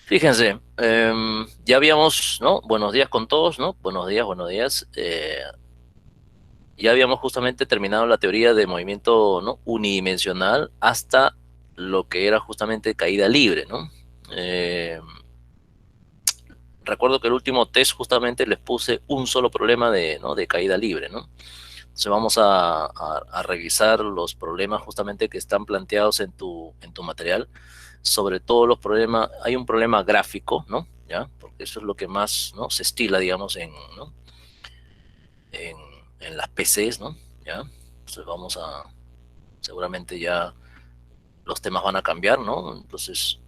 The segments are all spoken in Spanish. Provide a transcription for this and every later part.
Fíjense, ya habíamos, ¿no? Buenos días con todos, ¿no? Buenos días, buenos días. Ya habíamos justamente terminado la teoría de movimiento, ¿no? Unidimensional hasta lo que era justamente caída libre, ¿no? Eh, Recuerdo que el último test justamente les puse un solo problema de, ¿no? de caída libre, ¿no? Entonces vamos a revisar los problemas justamente que están planteados en tu material, sobre todo los problemas, hay un problema gráfico, ¿no? ¿Ya? Porque eso es lo que más, ¿no? se estila, digamos, ¿no? en, en las PCs, ¿no? ¿Ya? Entonces seguramente ya los temas van a cambiar, ¿no? Entonces,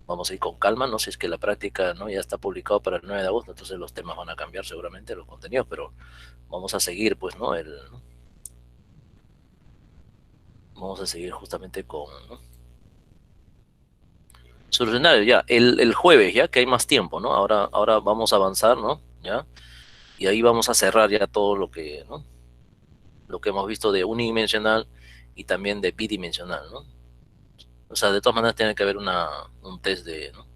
vamos a ir con calma, no sé si es que la práctica, ¿no? ya está publicado para el 9 de agosto, entonces los temas van a cambiar seguramente, los contenidos, pero vamos a seguir, pues, ¿no? ¿no? Vamos a seguir justamente con, ¿no? Solucionar ya, el jueves, ya que hay más tiempo, ¿no? Ahora vamos a avanzar, ¿no? Ya, y ahí vamos a cerrar ya todo lo que, ¿no? Lo que hemos visto de unidimensional y también de bidimensional, ¿no? O sea, de todas maneras tiene que haber un test de, ¿no?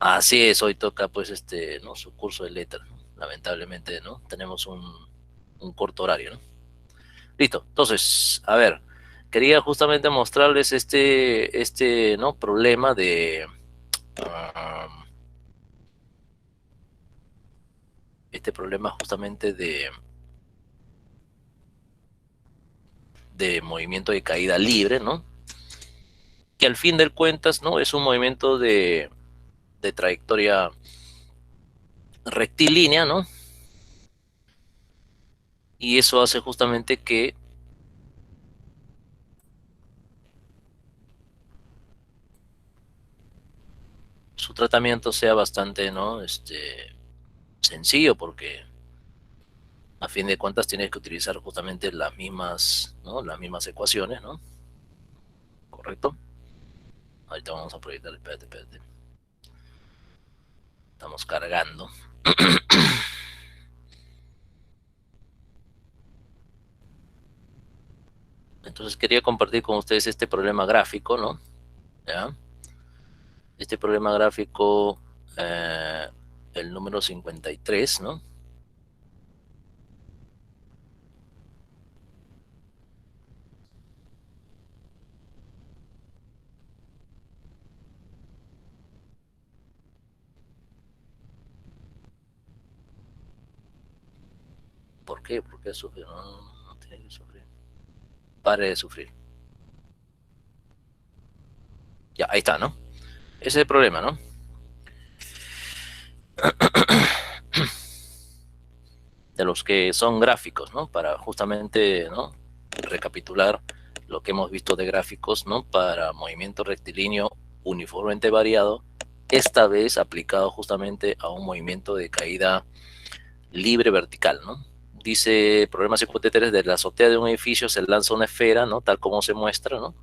Así es, hoy toca pues ¿no? Su curso de letras, ¿no? Lamentablemente, ¿no? Tenemos un corto horario, ¿no? Listo, entonces, a ver, quería justamente mostrarles ¿no? Problema de, um, este problema justamente de movimiento de caída libre, ¿no? Que al fin de cuentas, ¿no? Es un movimiento de trayectoria rectilínea, ¿no? Y eso hace justamente que su tratamiento sea bastante, ¿no? Sencillo, porque a fin de cuentas tienes que utilizar justamente las mismas, ¿no? Las mismas ecuaciones, ¿no? ¿Correcto? Ahorita vamos a proyectar, espérate. Estamos cargando. Entonces quería compartir con ustedes este problema gráfico, ¿no? ¿Ya? Este problema gráfico, eh, el número 53, ¿no? ¿Por qué? ¿Por qué sufrir? No tiene que sufrir. Pare de sufrir. Ya, ahí está, ¿no? Ese es el problema, ¿no? De los que son gráficos, ¿no? Para justamente, ¿no? Recapitular lo que hemos visto de gráficos, ¿no? Para movimiento rectilíneo uniformemente variado, esta vez aplicado justamente a un movimiento de caída libre vertical, ¿no? Dice, problemas hipotéticos de la azotea de un edificio se lanza una esfera, ¿no? Tal como se muestra, ¿no?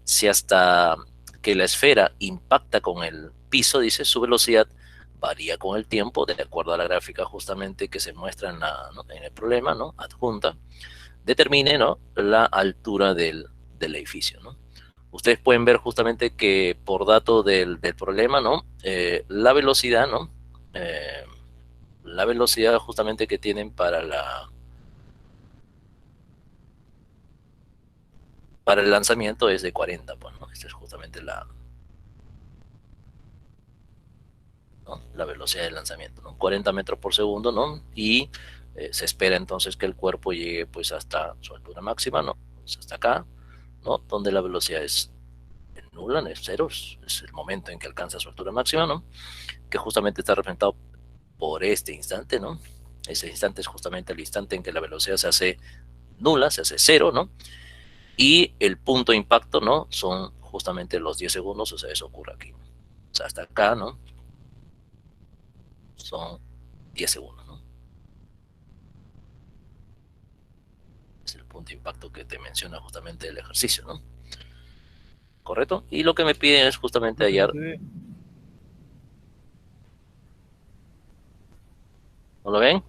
Si hasta que la esfera impacta con el piso, dice, su velocidad varía con el tiempo, de acuerdo a la gráfica justamente que se muestra ¿no? en el problema, ¿no? Adjunta, determine, ¿no? La altura del edificio, ¿no? Ustedes pueden ver justamente que por dato del problema, ¿no? La velocidad, ¿no? Eh, la velocidad justamente que tienen para el lanzamiento es de 40, pues, ¿no? Esta es justamente ¿no? La velocidad de lanzamiento, ¿no? 40 metros por segundo, ¿no? Y se espera entonces que el cuerpo llegue pues hasta su altura máxima, ¿no? Pues hasta acá, ¿no? Donde la velocidad es nula, es cero, es el momento en que alcanza su altura máxima, ¿no? Que justamente está representado por este instante, ¿no? Ese instante es justamente el instante en que la velocidad se hace nula, se hace cero, ¿no? Y el punto de impacto, ¿no? Son justamente los 10 segundos, o sea, eso ocurre aquí. O sea, hasta acá, ¿no? Son 10 segundos, ¿no? Es el punto de impacto que te menciona justamente el ejercicio, ¿no? ¿Correcto? Y lo que me piden es justamente Sí, hallar, sí. ¿no lo ven?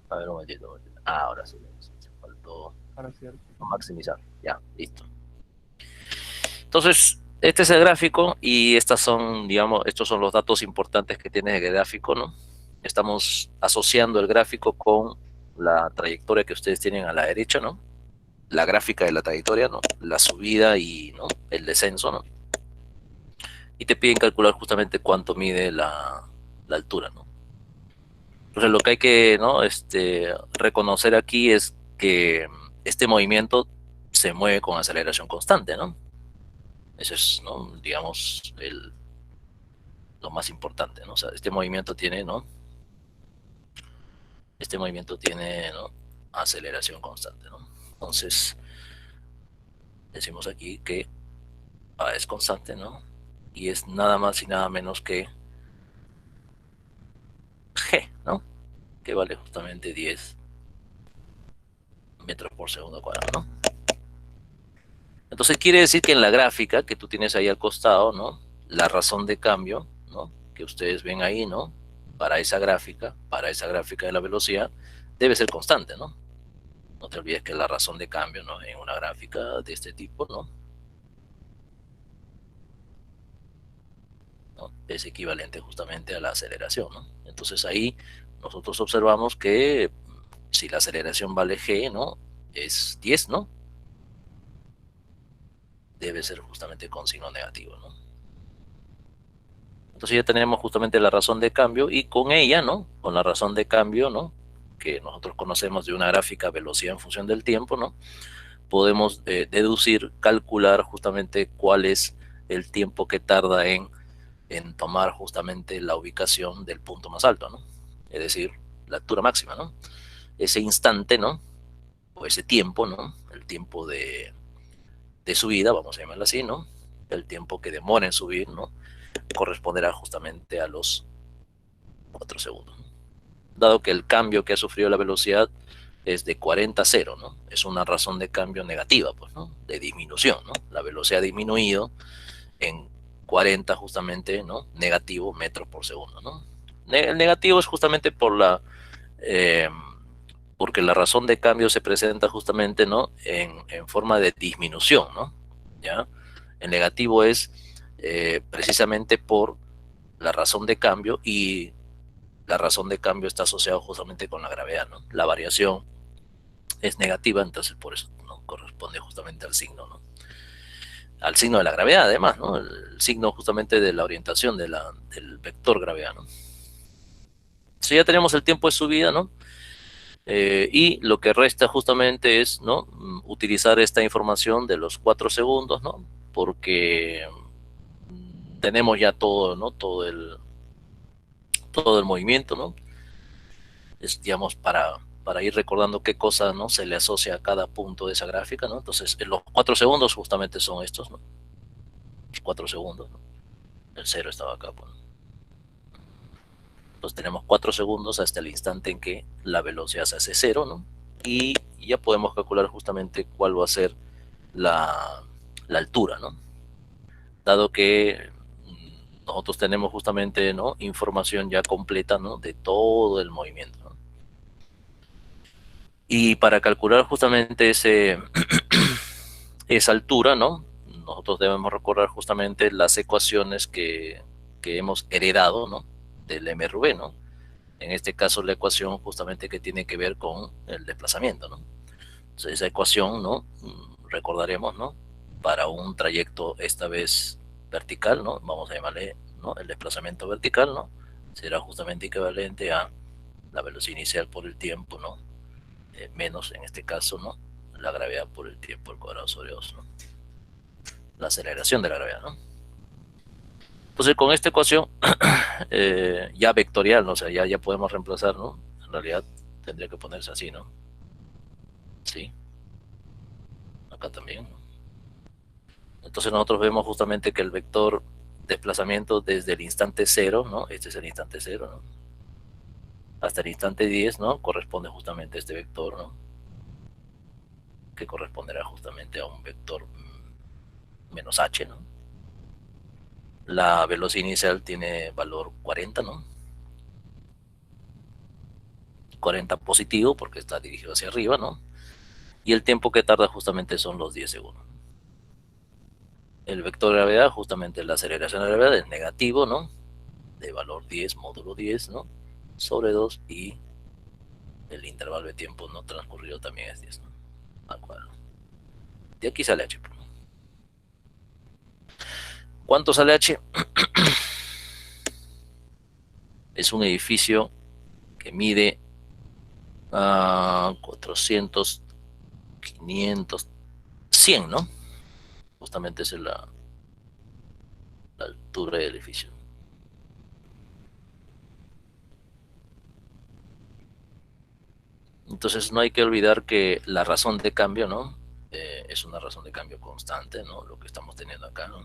A ver, un momentito, un momentito. Ah, ahora sí, se faltó Ahora es cierto. maximizar. Ya, listo. Entonces, Este es el gráfico y estas son, digamos, estos son los datos importantes que tiene el gráfico, ¿no? Estamos asociando el gráfico con la trayectoria que ustedes tienen a la derecha, ¿no? La gráfica de la trayectoria, ¿no? La subida y, ¿no? El descenso, ¿no? Y te piden calcular justamente cuánto mide la altura, ¿no? Entonces lo que hay que, ¿no? Reconocer aquí es que este movimiento se mueve con aceleración constante, ¿no? Eso es, ¿no? Digamos, lo más importante, ¿no? O sea, este movimiento tiene, ¿no? Este movimiento tiene, ¿no? Aceleración constante, ¿no? Entonces, decimos aquí que A es constante, ¿no? Y es nada más y nada menos que G, ¿no? Que vale justamente 10 metros por segundo cuadrado, ¿no? Entonces quiere decir que en la gráfica que tú tienes ahí al costado, ¿no? La razón de cambio, ¿no? Que ustedes ven ahí, ¿no? Para esa gráfica de la velocidad, debe ser constante, ¿no? No te olvides que la razón de cambio, ¿no? En una gráfica de este tipo, ¿no? ¿No? Es equivalente justamente a la aceleración, ¿no? Entonces ahí nosotros observamos que si la aceleración vale g, ¿no? Es 10, ¿no? Debe ser justamente con signo negativo, ¿no? Entonces ya tenemos justamente la razón de cambio y con ella, ¿no? Con la razón de cambio, ¿no? Que nosotros conocemos de una gráfica velocidad en función del tiempo, ¿no? Podemos deducir, calcular justamente cuál es el tiempo que tarda en tomar justamente la ubicación del punto más alto, ¿no? Es decir, la altura máxima, ¿no? Ese instante, ¿no? O ese tiempo, ¿no? El tiempo de subida, vamos a llamarlo así, ¿no? El tiempo que demora en subir, ¿no? Corresponderá justamente a los 4 segundos, ¿no? Dado que el cambio que ha sufrido la velocidad es de 40 a 0, ¿no? Es una razón de cambio negativa, pues, ¿no? De disminución, ¿no? La velocidad ha disminuido en 40 justamente, ¿no? Negativo metros por segundo, ¿no? El negativo es justamente eh, porque la razón de cambio se presenta justamente, ¿no? En forma de disminución, ¿no? ¿Ya? El negativo es precisamente por la razón de cambio y la razón de cambio está asociada justamente con la gravedad, ¿no? La variación es negativa, entonces por eso no corresponde justamente al signo, ¿no? Al signo de la gravedad, además, ¿no? El signo justamente de la orientación del vector gravedad, ¿no? Si ya tenemos el tiempo de subida, ¿no? Y lo que resta justamente es, ¿no? Utilizar esta información de los 4 segundos, ¿no? Porque tenemos ya todo, ¿no? Todo el movimiento, ¿no? Es, digamos, para ir recordando qué cosa, ¿no? Se le asocia a cada punto de esa gráfica, ¿no? Entonces, los 4 segundos justamente son estos, ¿no? Los 4 segundos, ¿no? El cero estaba acá, pues. Entonces tenemos 4 segundos hasta el instante en que la velocidad se hace cero, ¿no? Y ya podemos calcular justamente cuál va a ser la altura, ¿no? Dado que nosotros tenemos justamente, ¿no? Información ya completa, ¿no? De todo el movimiento, ¿no? Y para calcular justamente esa altura, ¿no? Nosotros debemos recordar justamente las ecuaciones que hemos heredado, ¿no? Del MRV, ¿no? En este caso la ecuación justamente que tiene que ver con el desplazamiento, ¿no? Entonces, esa ecuación, ¿no? Recordaremos, ¿no? Para un trayecto esta vez vertical, ¿no? Vamos a llamarle, ¿no? El desplazamiento vertical, ¿no? Será justamente equivalente a la velocidad inicial por el tiempo, ¿no? Menos, en este caso, ¿no? La gravedad por el tiempo al cuadrado sobre 2, ¿no? La aceleración de la gravedad, ¿no? Entonces, con esta ecuación ya vectorial, ¿no? O sea, ya podemos reemplazar, ¿no? En realidad tendría que ponerse así, ¿no? Sí, acá también, ¿no? Entonces nosotros vemos justamente que el vector desplazamiento desde el instante cero, ¿no? Este es el instante cero, ¿no? Hasta el instante 10, ¿no? Corresponde justamente a este vector, ¿no? Que corresponderá justamente a un vector menos h, ¿no? La velocidad inicial tiene valor 40, ¿no? 40 positivo porque está dirigido hacia arriba, ¿no? Y el tiempo que tarda justamente son los 10 segundos. el vector de gravedad, justamente la aceleración de la gravedad es negativo, ¿no? De valor 10, módulo 10, ¿no? Sobre 2 y el intervalo de tiempo no transcurrido también es 10, ¿no? Al cuadrado. De aquí sale h. ¿Cuánto sale h? Es un edificio que mide 400, 500, 100, ¿no? Justamente esa es la altura del edificio. Entonces no hay que olvidar que la razón de cambio, ¿no? Es una razón de cambio constante, ¿no? Lo que estamos teniendo acá, ¿no?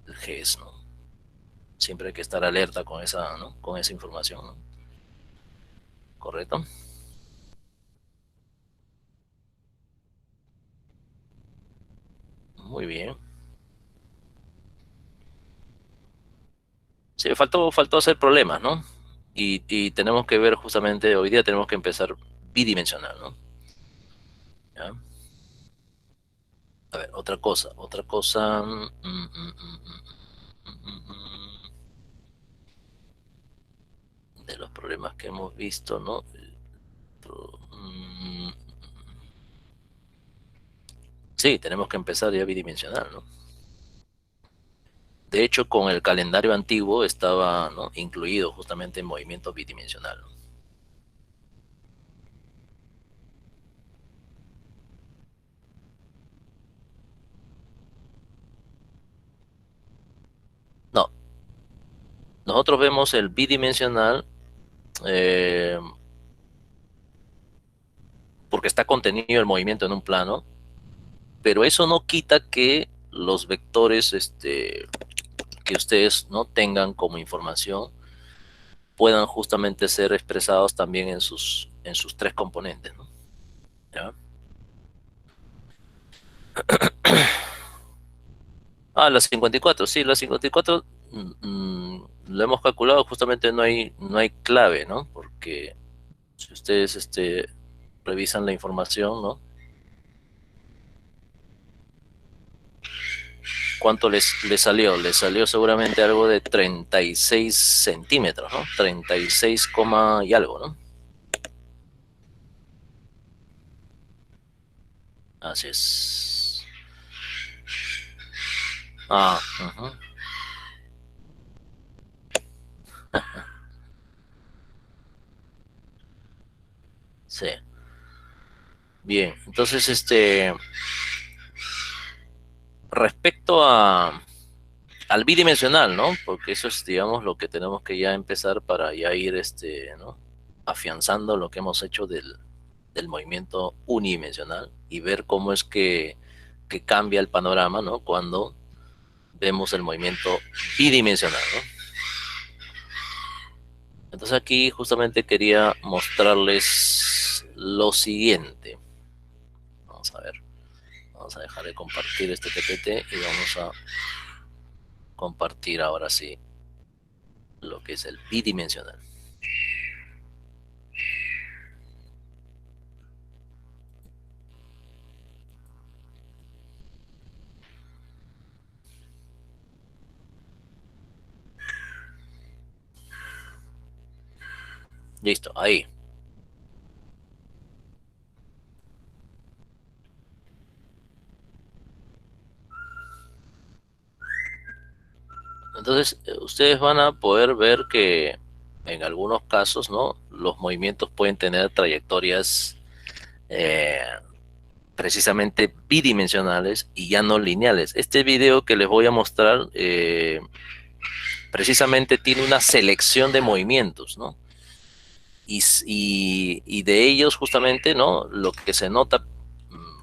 El GES, ¿no? Siempre hay que estar alerta con esa, ¿no? Con esa información, ¿no? ¿Correcto? Muy bien. Sí, faltó hacer problemas, ¿no? Y tenemos que ver justamente, hoy día tenemos que empezar bidimensional, ¿no? ¿Ya? A ver, otra cosa. De los problemas que hemos visto, ¿no? Mm, sí, tenemos que empezar ya bidimensional, ¿no? De hecho, con el calendario antiguo estaba, ¿no? Incluido justamente en movimiento bidimensional, ¿no? No, nosotros vemos el bidimensional eh, porque está contenido el movimiento en un plano, pero eso no quita que los vectores que ustedes no tengan como información puedan justamente ser expresados también en sus tres componentes, ¿no? ¿Ya? Las 54, sí, las 54 lo hemos calculado, justamente no hay clave, ¿no? Porque si ustedes revisan la información, ¿no? ¿Cuánto les salió? Les salió seguramente algo de 36 centímetros, ¿no? 36, y algo, ¿no? Así es. Ujú. Sí. Bien, entonces, respecto al bidimensional, ¿no? Porque eso es, digamos, lo que tenemos que ya empezar para ya ir, ¿no? Afianzando lo que hemos hecho del movimiento unidimensional y ver cómo es que cambia el panorama, ¿no? Cuando vemos el movimiento bidimensional, ¿no? Entonces aquí justamente quería mostrarles lo siguiente. Vamos a ver, vamos a dejar de compartir este PPT y vamos a compartir ahora sí lo que es el bidimensional. Listo, ahí. Entonces, ustedes van a poder ver que en algunos casos, ¿no? Los movimientos pueden tener trayectorias eh, precisamente bidimensionales y ya no lineales. Este video que les voy a mostrar precisamente tiene una selección de movimientos, ¿no? Y de ellos justamente, ¿no? Lo que se nota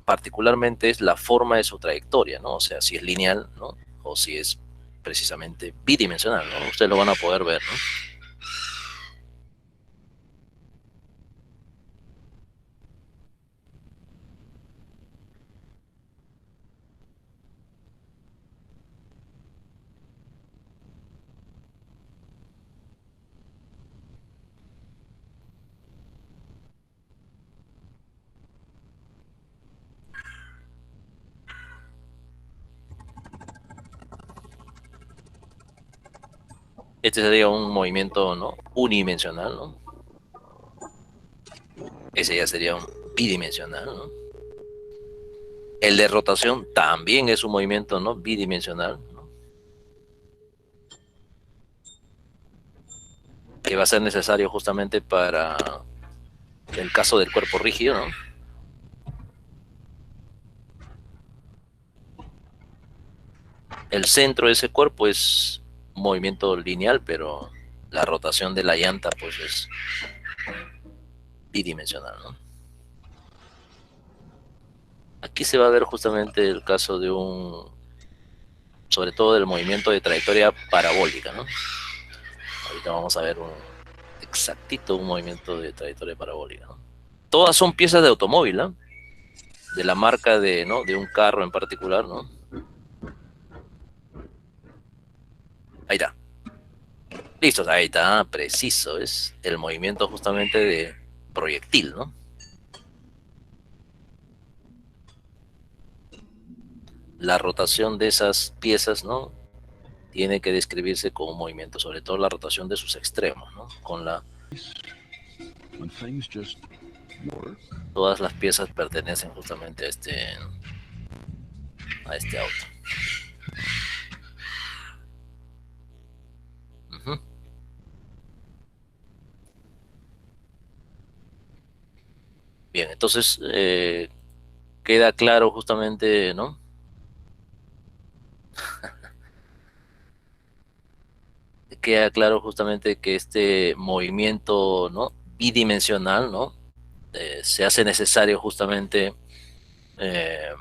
particularmente es la forma de su trayectoria, ¿no? O sea, si es lineal, ¿no? O si es precisamente bidimensional, ¿no? Ustedes lo van a poder ver, ¿no? Este sería un movimiento, ¿no? Unidimensional, ¿no? Ese ya sería un bidimensional, ¿no? El de rotación también es un movimiento, ¿no? Bidimensional, ¿no? Que va a ser necesario justamente para el caso del cuerpo rígido, ¿no? El centro de ese cuerpo es un movimiento lineal, pero la rotación de la llanta pues es bidimensional, ¿no? Aquí se va a ver justamente el caso de sobre todo del movimiento de trayectoria parabólica, ¿no? Ahorita vamos a ver exactito un movimiento de trayectoria parabólica, ¿no? Todas son piezas de automóvil, ¿no? De la marca ¿no? De un carro en particular, ¿no? Ahí está. Listo, ahí está, preciso. Es el movimiento justamente de proyectil, ¿no? La rotación de esas piezas, ¿no? Tiene que describirse con un movimiento, sobre todo la rotación de sus extremos, ¿no? Todas las piezas pertenecen justamente a este auto. Uh-huh. Bien, entonces queda claro justamente, ¿no? Queda claro justamente que este movimiento, ¿no? Bidimensional, ¿no? Se hace necesario justamente eh,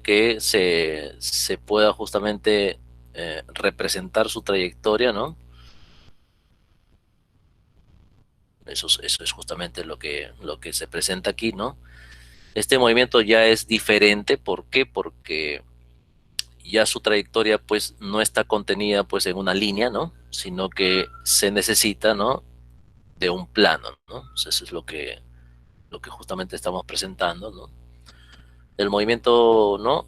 que se pueda justamente representar su trayectoria, ¿no? Eso es justamente lo que se presenta aquí, ¿no? Este movimiento ya es diferente, ¿por qué? Porque ya su trayectoria pues no está contenida pues en una línea, ¿no? Sino que se necesita, ¿no? De un plano, ¿no? Entonces, eso es lo que justamente estamos presentando, ¿no? El movimiento, ¿no?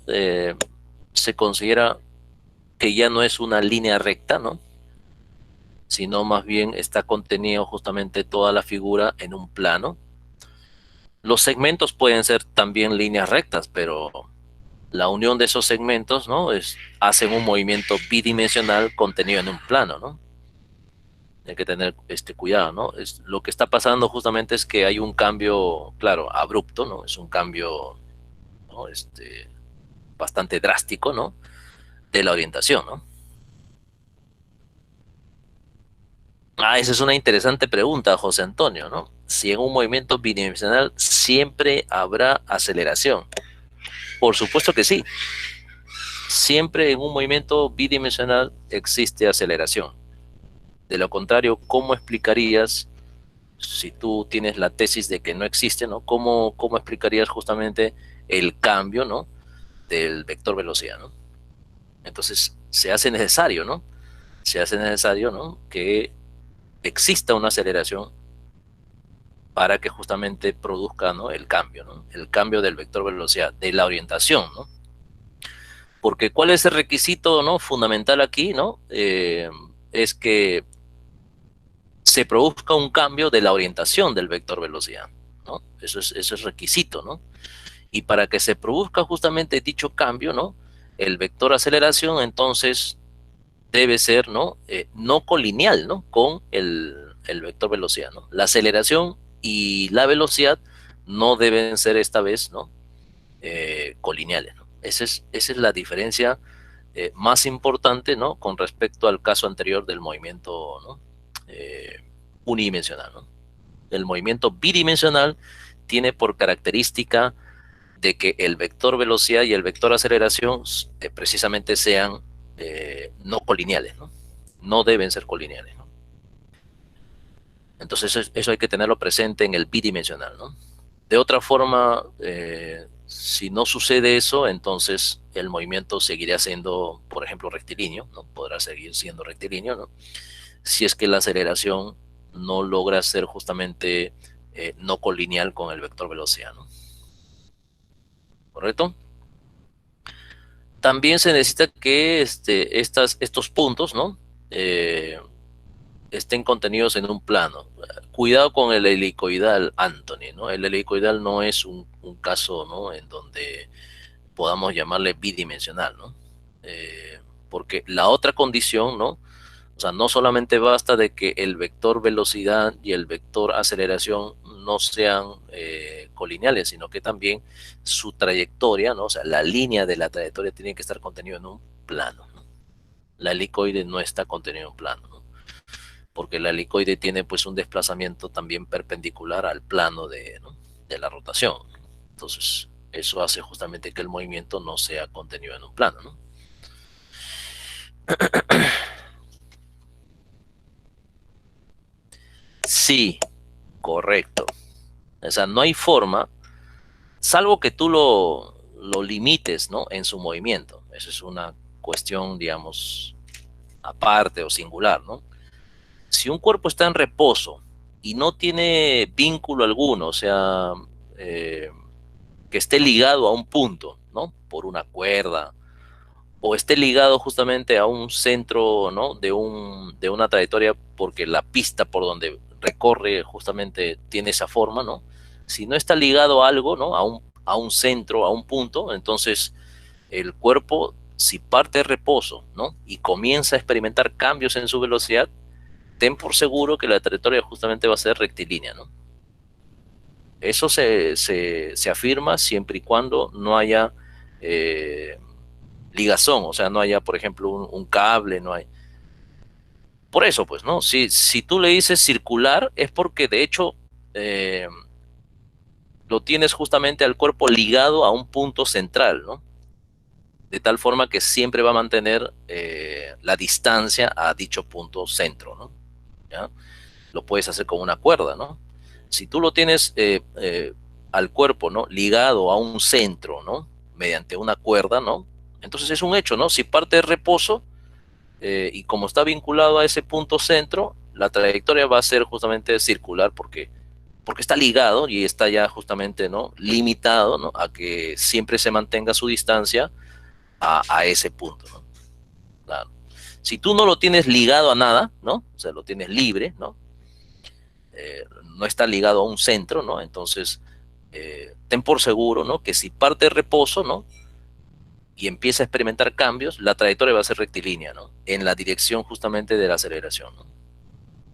Se considera que ya no es una línea recta, ¿no? Sino más bien está contenido justamente toda la figura en un plano. Los segmentos pueden ser también líneas rectas, pero la unión de esos segmentos, ¿no? Hacen un movimiento bidimensional contenido en un plano, ¿no? Hay que tener cuidado, ¿no? Lo que está pasando justamente es que hay un cambio, claro, abrupto, ¿no? Es un cambio, ¿no? Bastante drástico, ¿no? De la orientación, ¿no? Ah, esa es una interesante pregunta, José Antonio, ¿no? Si en un movimiento bidimensional siempre habrá aceleración. Por supuesto que sí. Siempre en un movimiento bidimensional existe aceleración. De lo contrario, ¿cómo explicarías, si tú tienes la tesis de que no existe, ¿no? ¿Cómo explicarías justamente el cambio, ¿no? Del vector velocidad, ¿no? Entonces, se hace necesario, ¿no? Se hace necesario, ¿no? Que exista una aceleración para que justamente produzca, ¿no? El cambio, ¿no? El cambio del vector velocidad, de la orientación, ¿no? Porque ¿cuál es el requisito, ¿no? Fundamental aquí, ¿no? Es que se produzca un cambio de la orientación del vector velocidad, ¿no? Eso es requisito, ¿no? Y para que se produzca justamente dicho cambio, ¿no? El vector aceleración entonces debe ser, ¿no? No colineal, ¿no? Con el vector velocidad, ¿no? La aceleración y la velocidad no deben ser esta vez, ¿no? Colineales, ¿no? Esa es la diferencia más importante, ¿no? Con respecto al caso anterior del movimiento, ¿no? Eh, unidimensional, ¿no? El movimiento bidimensional tiene por característica de que el vector velocidad y el vector aceleración precisamente sean no colineales, ¿no? No deben ser colineales, ¿no? Entonces eso hay que tenerlo presente en el bidimensional, ¿no? De otra forma, si no sucede eso, entonces el movimiento seguirá siendo, por ejemplo, rectilíneo, ¿no? Podrá seguir siendo rectilíneo, ¿no? Si es que la aceleración no logra ser justamente no colineal con el vector velocidad, ¿no? ¿correcto? También se necesita que estos puntos, ¿no? Estén contenidos en un plano. Cuidado con el helicoidal, Anthony, ¿no? El helicoidal no es un caso, ¿no? En donde podamos llamarle bidimensional, ¿no? Porque la otra condición, ¿no? O sea, no solamente basta de que el vector velocidad y el vector aceleración no sean colineales, sino que también su trayectoria, ¿no? O sea, la línea de la trayectoria tiene que estar contenido en un plano, ¿no? La helicoide no está contenido en un plano, ¿no? Porque la helicoide tiene pues un desplazamiento también perpendicular al plano ¿no? de la rotación. Entonces, eso hace justamente que el movimiento no sea contenido en un plano, ¿no? Sí, correcto. O sea, no hay forma, salvo que tú lo limites, ¿no? En su movimiento. Eso es una cuestión, digamos, aparte o singular, ¿no? Si un cuerpo está en reposo y no tiene vínculo alguno, o sea, eh, que esté ligado a un punto, ¿no? Por una cuerda, o esté ligado justamente a un centro, ¿no? De una trayectoria, porque la pista por donde recorre justamente tiene esa forma, ¿no? Si no está ligado a algo, ¿no? A un centro, a un punto, entonces el cuerpo, si parte de reposo, ¿no? Y comienza a experimentar cambios en su velocidad, ten por seguro que la trayectoria justamente va a ser rectilínea, ¿no? Eso se afirma siempre y cuando no haya ligazón, o sea, no haya, por ejemplo, un cable, no hay. Por eso, pues, ¿no? Si tú le dices circular, es porque de hecho eh, lo tienes justamente al cuerpo ligado a un punto central, ¿no? De tal forma que siempre va a mantener la distancia a dicho punto centro, ¿no? ¿Ya? Lo puedes hacer con una cuerda, ¿no? Si tú lo tienes al cuerpo, ¿no? Ligado a un centro, ¿no? Mediante una cuerda, ¿no? Entonces es un hecho, ¿no? Si parte de reposo y como está vinculado a ese punto centro, la trayectoria va a ser justamente circular porque está ligado y está ya justamente, ¿no? Limitado, ¿no? A que siempre se mantenga su distancia a ese punto, ¿no? Claro. Si tú no lo tienes ligado a nada, ¿no? O sea, lo tienes libre, ¿no? No está ligado a un centro, ¿no? Entonces, ten por seguro, ¿no? Que si parte de reposo, ¿no? Y empieza a experimentar cambios, la trayectoria va a ser rectilínea, ¿no? En la dirección justamente de la aceleración, ¿no?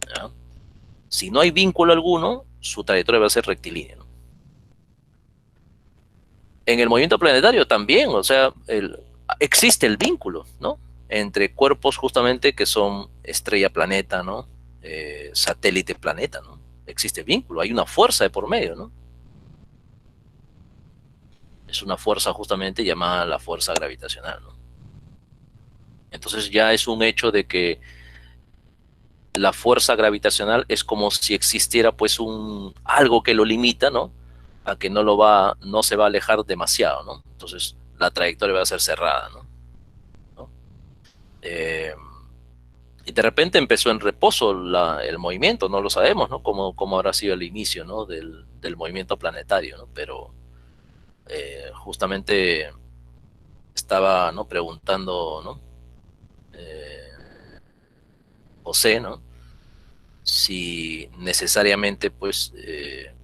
¿Ya? Si no hay vínculo alguno, su trayectoria va a ser rectilínea, ¿no? En el movimiento planetario también, o sea, existe el vínculo, ¿no? Entre cuerpos justamente que son estrella-planeta, ¿no? Satélite-planeta, ¿no? Existe vínculo, hay una fuerza de por medio, ¿no? Es una fuerza justamente llamada la fuerza gravitacional, ¿no? Entonces ya es un hecho de que la fuerza gravitacional es como si existiera pues algo que lo limita, ¿no? A que no se va a alejar demasiado, ¿no? Entonces la trayectoria va a ser cerrada, ¿no? ¿No? Eh, y de repente empezó en reposo el movimiento, no lo sabemos, ¿no? Cómo habrá sido el inicio, ¿no? Del movimiento planetario, ¿no? Pero justamente estaba, ¿no? Preguntando, ¿no? José, ¿no? Si necesariamente, pues,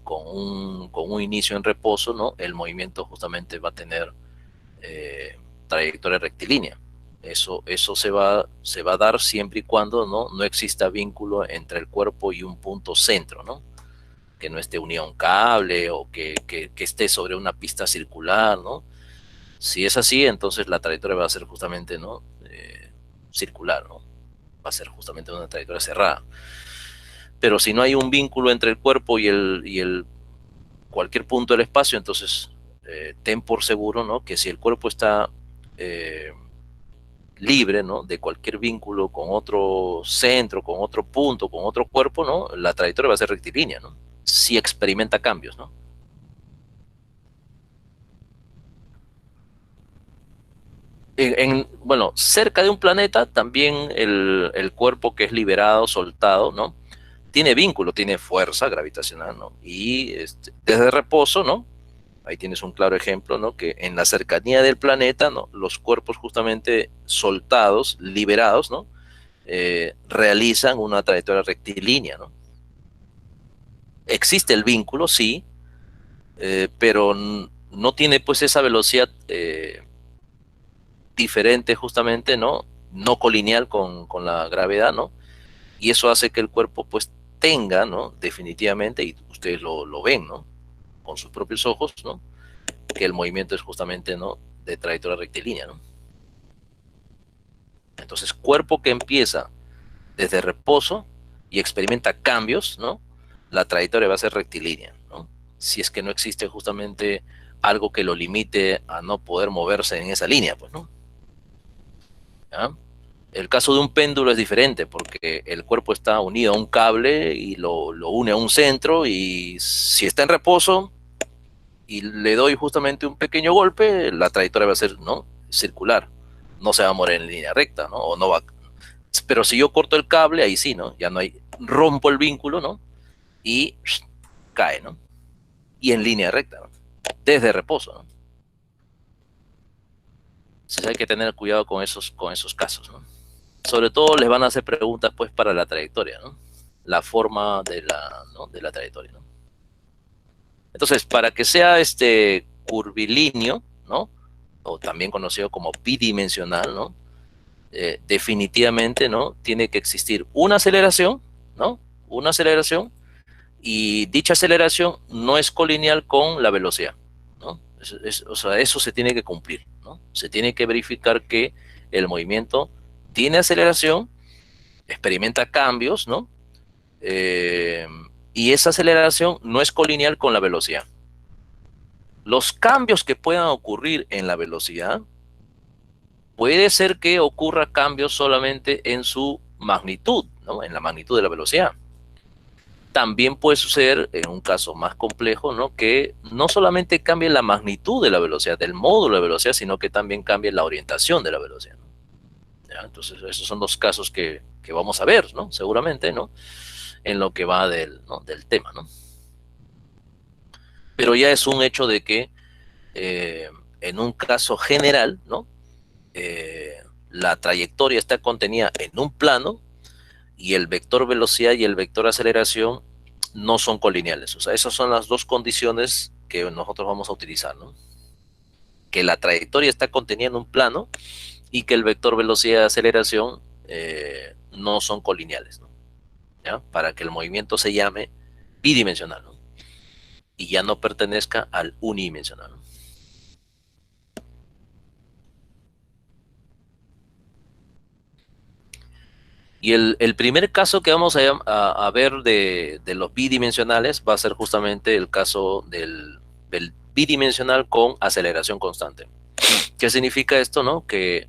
con un inicio en reposo, ¿no? El movimiento justamente va a tener trayectoria rectilínea. Eso se va a dar siempre y cuando no exista vínculo entre el cuerpo y un punto centro, ¿no? Que no esté unido a un cable o que esté sobre una pista circular, ¿no? Si es así, entonces la trayectoria va a ser justamente, ¿no? Circular, ¿no? Va a ser justamente una trayectoria cerrada. Pero si no hay un vínculo entre el cuerpo y cualquier punto del espacio, entonces ten por seguro, ¿no? Que si el cuerpo está eh, libre, ¿no? De cualquier vínculo con otro centro, con otro punto, con otro cuerpo, ¿no? La trayectoria va a ser rectilínea, ¿no? Si experimenta cambios, ¿no? Bueno, cerca de un planeta también el cuerpo que es liberado, soltado, ¿no? Tiene vínculo, tiene fuerza gravitacional, ¿no? Y desde reposo, ¿no? Ahí tienes un claro ejemplo, ¿no? Que en la cercanía del planeta, ¿no? Los cuerpos justamente soltados, liberados, ¿no? Realizan una trayectoria rectilínea, ¿no? Existe el vínculo, sí, pero no tiene pues esa velocidad diferente justamente, ¿no? No colineal con la gravedad, ¿no? Y eso hace que el cuerpo pues tenga, ¿no? Definitivamente, y ustedes lo ven, ¿no? Con sus propios ojos, ¿no? Que el movimiento es justamente, ¿no? De trayectoria rectilínea, ¿no? Entonces, cuerpo que empieza desde reposo y experimenta cambios, ¿no? La trayectoria va a ser rectilínea, ¿no? Si es que no existe justamente algo que lo limite a no poder moverse en esa línea, pues, ¿no? ¿Ya? El caso de un péndulo es diferente porque el cuerpo está unido a un cable y lo une a un centro, y si está en reposo y le doy justamente un pequeño golpe, la trayectoria va a ser, ¿no? Circular. No se va a mover en línea recta, ¿no? O no va. Pero si yo corto el cable, ahí sí, ¿no? Ya no hay, rompo el vínculo, ¿no? Y cae, ¿no? Y en línea recta, ¿no? Desde reposo, ¿no? Entonces hay que tener cuidado con esos casos, ¿no? Sobre todo les van a hacer preguntas, pues, para la trayectoria, ¿no? La forma de la, ¿no? De la trayectoria, ¿no? Entonces, para que sea curvilíneo, ¿no? O también conocido como bidimensional, ¿no? Definitivamente, ¿no? Tiene que existir una aceleración, ¿no? Una aceleración, y dicha aceleración no es colineal con la velocidad, ¿no? O sea, eso se tiene que cumplir, ¿no? Se tiene que verificar que el movimiento tiene aceleración, experimenta cambios, ¿no? Eh, y esa aceleración no es colineal con la velocidad. Los cambios que puedan ocurrir en la velocidad, puede ser que ocurra cambios solamente en su magnitud, ¿no? En la magnitud de la velocidad. También puede suceder, en un caso más complejo, ¿no? Que no solamente cambie la magnitud de la velocidad, del módulo de velocidad, sino que también cambie la orientación de la velocidad, ¿no? ¿Ya? Entonces, esos son los casos que vamos a ver, ¿no? Seguramente, ¿no? En lo que va ¿no? Del tema, ¿no? Pero ya es un hecho de que en un caso general, ¿no? La trayectoria está contenida en un plano, y el vector velocidad y el vector aceleración no son colineales. O sea, esas son las dos condiciones que nosotros vamos a utilizar, ¿no? Que la trayectoria está contenida en un plano y que el vector velocidad y aceleración no son colineales, ¿no? ¿Ya? Para que el movimiento se llame bidimensional, ¿no? Y ya no pertenezca al unidimensional, ¿no? Y el primer caso que vamos a ver de los bidimensionales va a ser justamente el caso del bidimensional con aceleración constante. ¿Qué significa esto, no? Que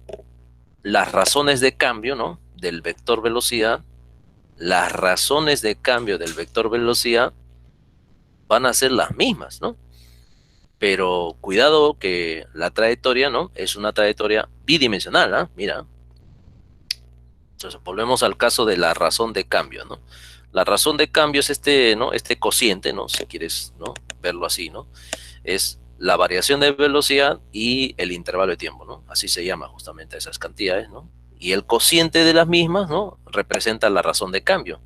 las razones de cambio, ¿no? Del vector velocidad, las razones de cambio del vector velocidad van a ser las mismas, ¿no? Pero cuidado que la trayectoria, ¿no? Es una trayectoria bidimensional, ¿ah? Mira. Entonces, volvemos al caso de la razón de cambio, ¿no? La razón de cambio es ¿no? Este cociente, ¿no? Si quieres, ¿no? Verlo así, ¿no? Es la variación de velocidad y el intervalo de tiempo, ¿no? Así se llama justamente a esas cantidades, ¿no? Y el cociente de las mismas, ¿no? Representa la razón de cambio.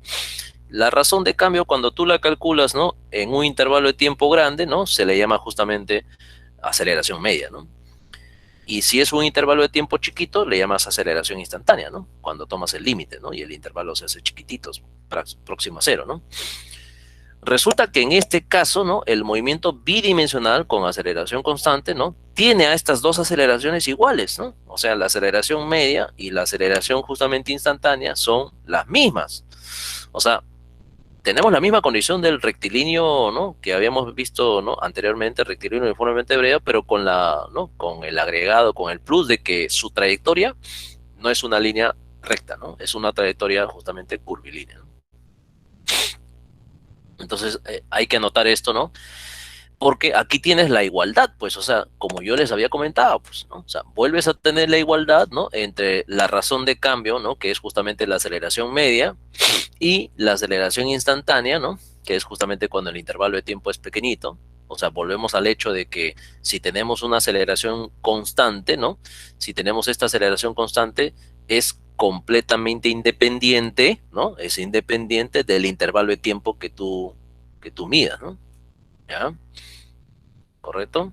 La razón de cambio, cuando tú la calculas, ¿no? En un intervalo de tiempo grande, ¿no? Se le llama justamente aceleración media, ¿no? Y si es un intervalo de tiempo chiquito, le llamas aceleración instantánea, ¿no? Cuando tomas el límite, ¿no? Y el intervalo se hace chiquititos, próximo a cero, ¿no? Resulta que en este caso, ¿no? El movimiento bidimensional con aceleración constante, ¿no? Tiene a estas dos aceleraciones iguales, ¿no? O sea, la aceleración media y la aceleración justamente instantánea son las mismas. O sea, tenemos la misma condición del rectilíneo, ¿no? Que habíamos visto, ¿no? Anteriormente, rectilíneo uniformemente breve, pero con ¿no? Con el agregado, con el plus de que su trayectoria no es una línea recta, ¿no? Es una trayectoria justamente curvilínea, ¿no? Entonces, hay que anotar esto, ¿no? Porque aquí tienes la igualdad, pues, o sea, como yo les había comentado, pues, ¿no? O sea, vuelves a tener la igualdad, ¿no? Entre la razón de cambio, ¿no? Que es justamente la aceleración media, y la aceleración instantánea, ¿no? Que es justamente cuando el intervalo de tiempo es pequeñito, O sea, volvemos al hecho de que si tenemos una aceleración constante, ¿no? Si tenemos esta aceleración constante, es completamente independiente, ¿no? Es independiente del intervalo de tiempo que tú midas, ¿no? ¿Ya? ¿Correcto?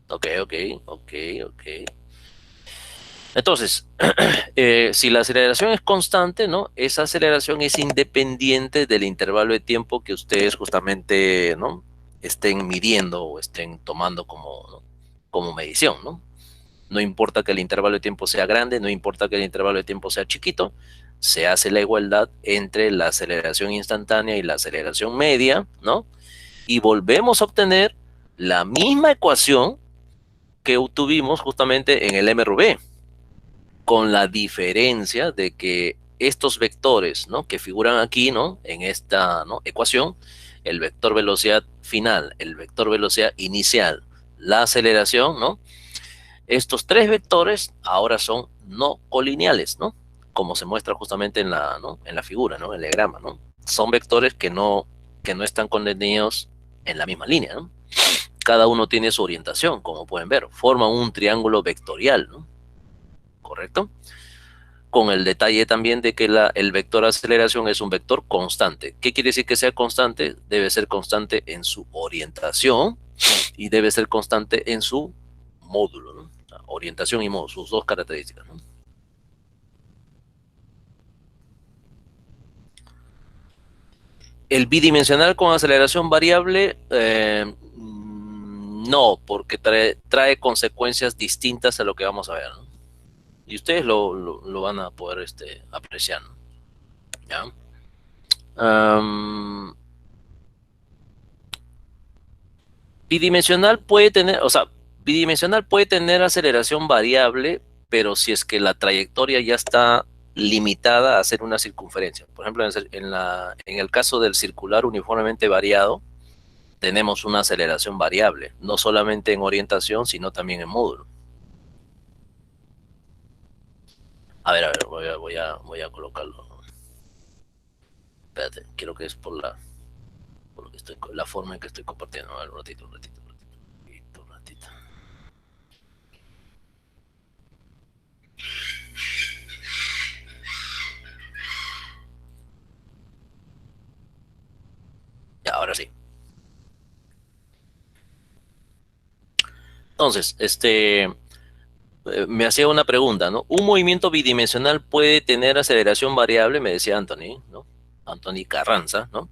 Ok, ok, ok, ok. Entonces, si la aceleración es constante, ¿no? Esa aceleración es independiente del intervalo de tiempo que ustedes justamente, ¿no? Estén midiendo o estén tomando como, ¿no? Como medición, ¿no? No importa que el intervalo de tiempo sea grande, no importa que el intervalo de tiempo sea chiquito, se hace la igualdad entre la aceleración instantánea y la aceleración media, ¿no? Y volvemos a obtener la misma ecuación que obtuvimos justamente en el MRV, con la diferencia de que estos vectores, ¿no? Que figuran aquí, ¿no? En esta, ¿no? Ecuación, el vector velocidad final, el vector velocidad inicial, la aceleración, ¿no? Estos tres vectores ahora son no colineales, ¿no? Como se muestra justamente en la, ¿no? En la figura, ¿no? En el diagrama, ¿no? Son vectores que no están contenidos en la misma línea, ¿no? Cada uno tiene su orientación, como pueden ver. Forman un triángulo vectorial, ¿no? ¿Correcto? Con el detalle también de que el vector aceleración es un vector constante. ¿Qué quiere decir que sea constante? Debe ser constante en su orientación y debe ser constante en su módulo, ¿no? Orientación y módulo, sus dos características, ¿no? El bidimensional con aceleración variable, no, porque trae consecuencias distintas a lo que vamos a ver, ¿no? Y ustedes lo van a poder apreciar, ¿no? ¿Ya? Um, bidimensional puede tener, o sea, bidimensional puede tener aceleración variable, pero si es que la trayectoria ya está limitada a hacer una circunferencia. Por ejemplo, en el caso del circular uniformemente variado, tenemos una aceleración variable, no solamente en orientación, sino también en módulo. A ver, voy a colocarlo. Espérate, creo que es por lo que la forma en que estoy compartiendo. A ver, un ratito, un ratito, un ratito, un ratito. Ya, ahora sí. Entonces, me hacía una pregunta, ¿no? ¿Un movimiento bidimensional puede tener aceleración variable? Me decía Anthony, ¿no? Anthony Carranza, ¿no?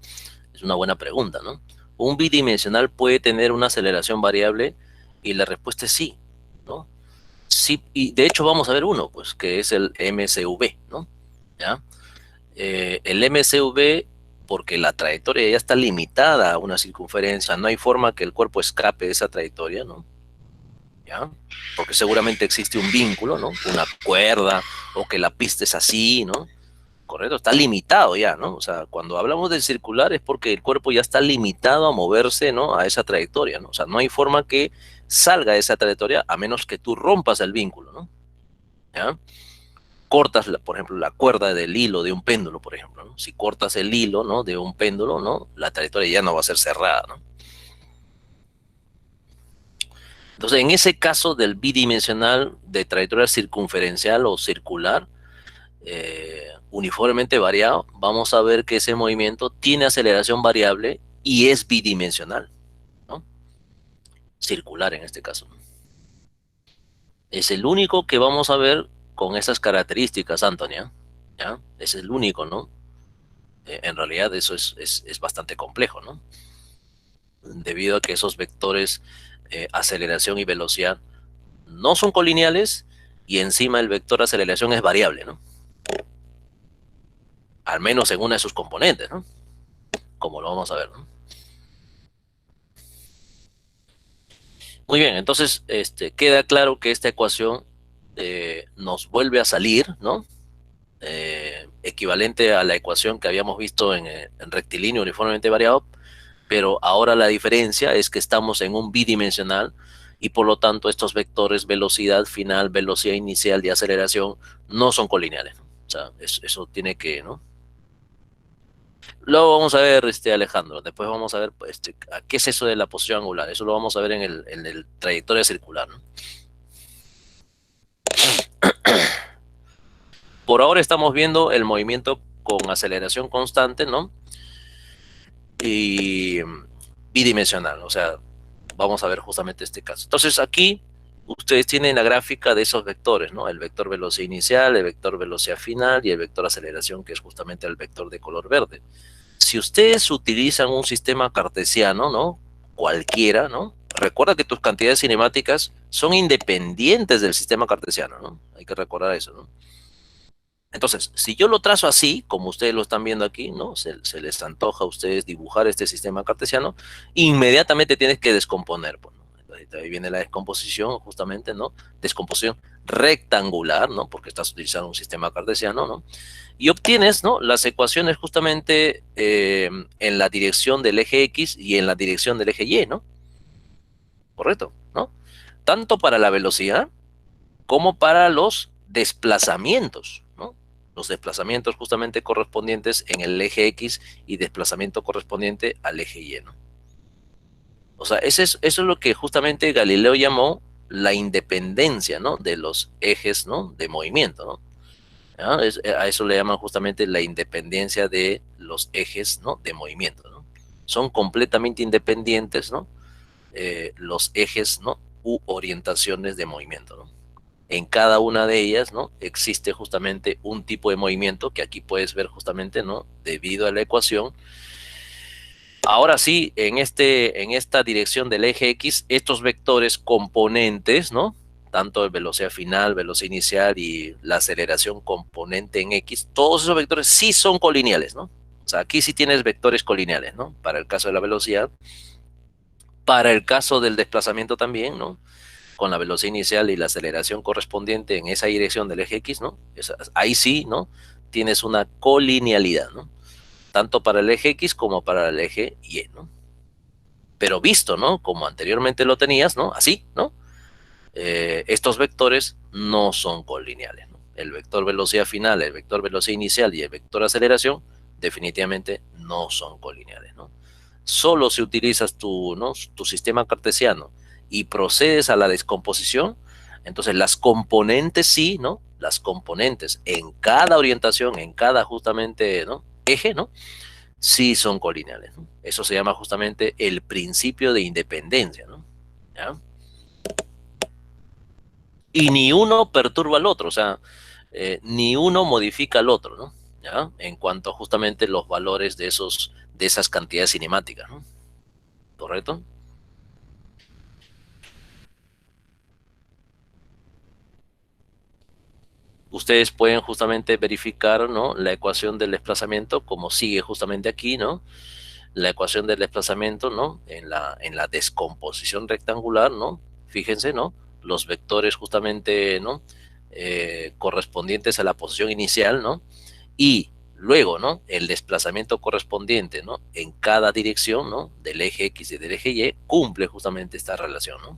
Es una buena pregunta, ¿no? ¿Un bidimensional puede tener una aceleración variable? Y la respuesta es sí, ¿no? Sí, y de hecho vamos a ver uno, pues, que es el MCV, ¿no? ¿Ya? El MCV, porque la trayectoria ya está limitada a una circunferencia, no hay forma que el cuerpo escape de esa trayectoria, ¿no? ¿Ya? Porque seguramente existe un vínculo, ¿no? Una cuerda, o que la pista es así, ¿no? Correcto, está limitado ya, ¿no? O sea, cuando hablamos del circular es porque el cuerpo ya está limitado a moverse, ¿no? A esa trayectoria, ¿no? O sea, no hay forma que salga de esa trayectoria a menos que tú rompas el vínculo, ¿no? ¿Ya? Cortas, por ejemplo, la cuerda del hilo de un péndulo, por ejemplo, ¿no? Si cortas el hilo, ¿no? De un péndulo, ¿no? La trayectoria ya no va a ser cerrada, ¿no? Entonces, en ese caso del bidimensional de trayectoria circunferencial o circular, uniformemente variado, vamos a ver que ese movimiento tiene aceleración variable y es bidimensional, ¿no? Circular en este caso. Es el único que vamos a ver con esas características, Antonia, ¿ya? Es el único, ¿no? En realidad eso es bastante complejo, ¿no? Debido a que esos vectores, aceleración y velocidad, no son colineales y encima el vector aceleración es variable, ¿no? Al menos en una de sus componentes, ¿no? Como lo vamos a ver, ¿no? Muy bien, entonces queda claro que esta ecuación nos vuelve a salir, ¿no? Equivalente a la ecuación que habíamos visto en rectilíneo uniformemente variado, pero ahora la diferencia es que estamos en un bidimensional y por lo tanto estos vectores velocidad final, velocidad inicial y aceleración no son colineales. O sea, eso tiene que, ¿no? Luego vamos a ver, Alejandro, después vamos a ver, pues, qué es eso de la posición angular. Eso lo vamos a ver en el trayectoria circular, ¿no? Por ahora estamos viendo el movimiento con aceleración constante, ¿no? Y bidimensional, o sea, vamos a ver justamente este caso. Entonces aquí ustedes tienen la gráfica de esos vectores, ¿no? El vector velocidad inicial, el vector velocidad final y el vector aceleración, que es justamente el vector de color verde. Si ustedes utilizan un sistema cartesiano, ¿no? Cualquiera, ¿no? Recuerda que tus cantidades cinemáticas son independientes del sistema cartesiano, ¿no? Hay que recordar eso, ¿no? Entonces, si yo lo trazo así, como ustedes lo están viendo aquí, ¿no? Se les antoja a ustedes dibujar este sistema cartesiano, inmediatamente tienes que descomponer, pues, ¿no? Entonces, ahí viene la descomposición, justamente, ¿no? Descomposición rectangular, ¿no? Porque estás utilizando un sistema cartesiano, ¿no? Y obtienes, ¿no? Las ecuaciones justamente en la dirección del eje X y en la dirección del eje Y, ¿no? Correcto, ¿no? Tanto para la velocidad como para los desplazamientos, ¿no? Los desplazamientos justamente correspondientes en el eje X y desplazamiento correspondiente al eje Y, ¿no? O sea, eso es lo que justamente Galileo llamó la independencia, ¿no? De los ejes, ¿no? De movimiento, ¿no? ¿Ya? A eso le llaman justamente la independencia de los ejes, ¿no? De movimiento, ¿no? Son completamente independientes, ¿no? Los ejes, ¿no? U orientaciones de movimiento, ¿no? En cada una de ellas, ¿no? Existe justamente un tipo de movimiento que aquí puedes ver justamente, ¿no? Debido a la ecuación. Ahora sí, en esta dirección del eje X, estos vectores componentes, ¿no? Tanto de velocidad final, velocidad inicial y la aceleración componente en X, todos esos vectores sí son colineales, ¿no? O sea, aquí sí tienes vectores colineales, ¿no? Para el caso de la velocidad, para el caso del desplazamiento también, ¿no? Con la velocidad inicial y la aceleración correspondiente en esa dirección del eje X, ¿no? Ahí sí, ¿no? Tienes una colinealidad, ¿no? Tanto para el eje X como para el eje Y, ¿no? Pero visto, ¿no? Como anteriormente lo tenías, ¿no? Así, ¿no? Estos vectores no son colineales, ¿no? El vector velocidad final, el vector velocidad inicial y el vector aceleración definitivamente no son colineales, ¿no? Solo si utilizas ¿no? tu sistema cartesiano y procedes a la descomposición, entonces las componentes sí, ¿no? Las componentes en cada orientación, en cada justamente, ¿no? Eje, ¿no? Sí son colineales, ¿no? Eso se llama justamente el principio de independencia, ¿no? ¿Ya? Y ni uno perturba al otro, o sea, ni uno modifica al otro, ¿no? ¿Ya? En cuanto a justamente los valores de esas cantidades cinemáticas, ¿no? ¿Correcto? Ustedes pueden justamente verificar, ¿no? La ecuación del desplazamiento, como sigue justamente aquí, ¿no? La ecuación del desplazamiento, ¿no? En la descomposición rectangular, ¿no? Fíjense, ¿no? Los vectores justamente, ¿no? Correspondientes a la posición inicial, ¿no? Y luego, ¿no? El desplazamiento correspondiente, ¿no? En cada dirección, ¿no? Del eje X y del eje Y, cumple justamente esta relación, ¿no?